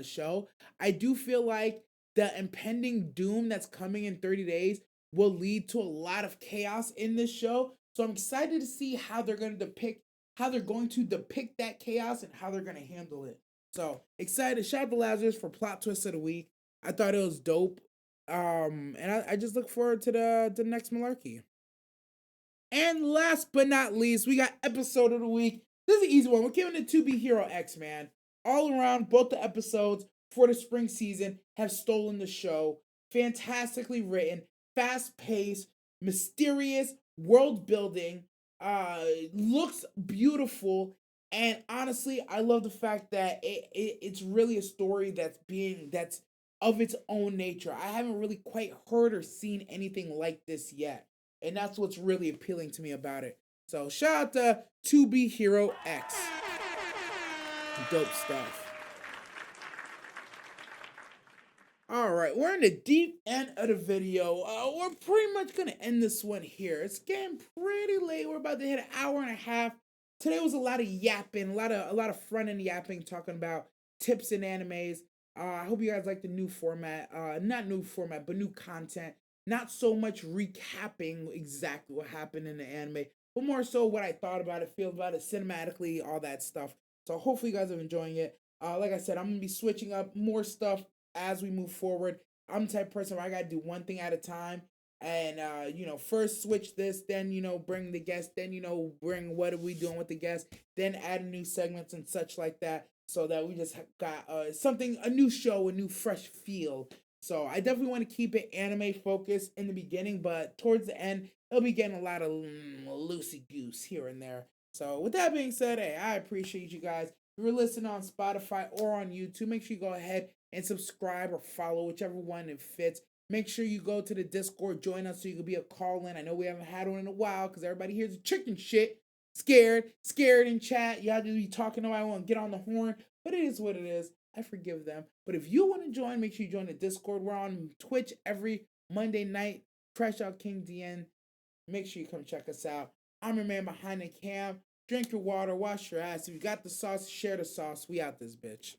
show. I do feel like the impending doom that's coming in 30 days will lead to a lot of chaos in this show. So I'm excited to see how they're going to depict that chaos and how they're going to handle it. So excited. Shout out to Lazarus for plot twist of the week. I thought it was dope. And I just look forward to the next malarkey. And last but not least, we got episode of the week. This is an easy one. We're giving it to Be Hero X, man. All around, both the episodes for the spring season have stolen the show. Fantastically written, fast paced, mysterious, world building, looks beautiful. And honestly, I love the fact that it's really a story that's of its own nature. I haven't really quite heard or seen anything like this yet. And that's what's really appealing to me about it. So shout out to To Be Hero X. Dope stuff. All right, we're in the deep end of the video. We're pretty much gonna end this one here. It's getting pretty late. We're about to hit an hour and a half. Today was a lot of yapping, a lot of front end yapping, talking about tips and animes. I hope you guys like the new format. Not new format, but new content. Not so much recapping exactly what happened in the anime, but more so what I thought about it, feel about it, cinematically, all that stuff. So hopefully you guys are enjoying it. Like I said, I'm gonna be switching up more stuff as we move forward. I'm the type of person where I gotta do one thing at a time. And first switch this, then bring the guest, then bring what are we doing with the guest, then add new segments and such like that, so that we just got something, a new show, a new fresh feel. So I definitely want to keep it anime focused in the beginning, but towards the end, it'll be getting a lot of loosey goose here and there. So with that being said, hey, I appreciate you guys. If you're listening on Spotify or on YouTube, make sure you go ahead and subscribe or follow, whichever one it fits. Make sure you go to the Discord, join us so you can be a call in. I know we haven't had one in a while because everybody here's chicken shit. Scared in chat. Y'all just be talking to I want to get on the horn, but it is what it is. I forgive them. But if you want to join, make sure you join the Discord. We're on Twitch every Monday night. Crash Out King DN. Make sure you come check us out. I'm your man behind the cam. Drink your water, wash your ass. If you got the sauce, share the sauce. We out this bitch.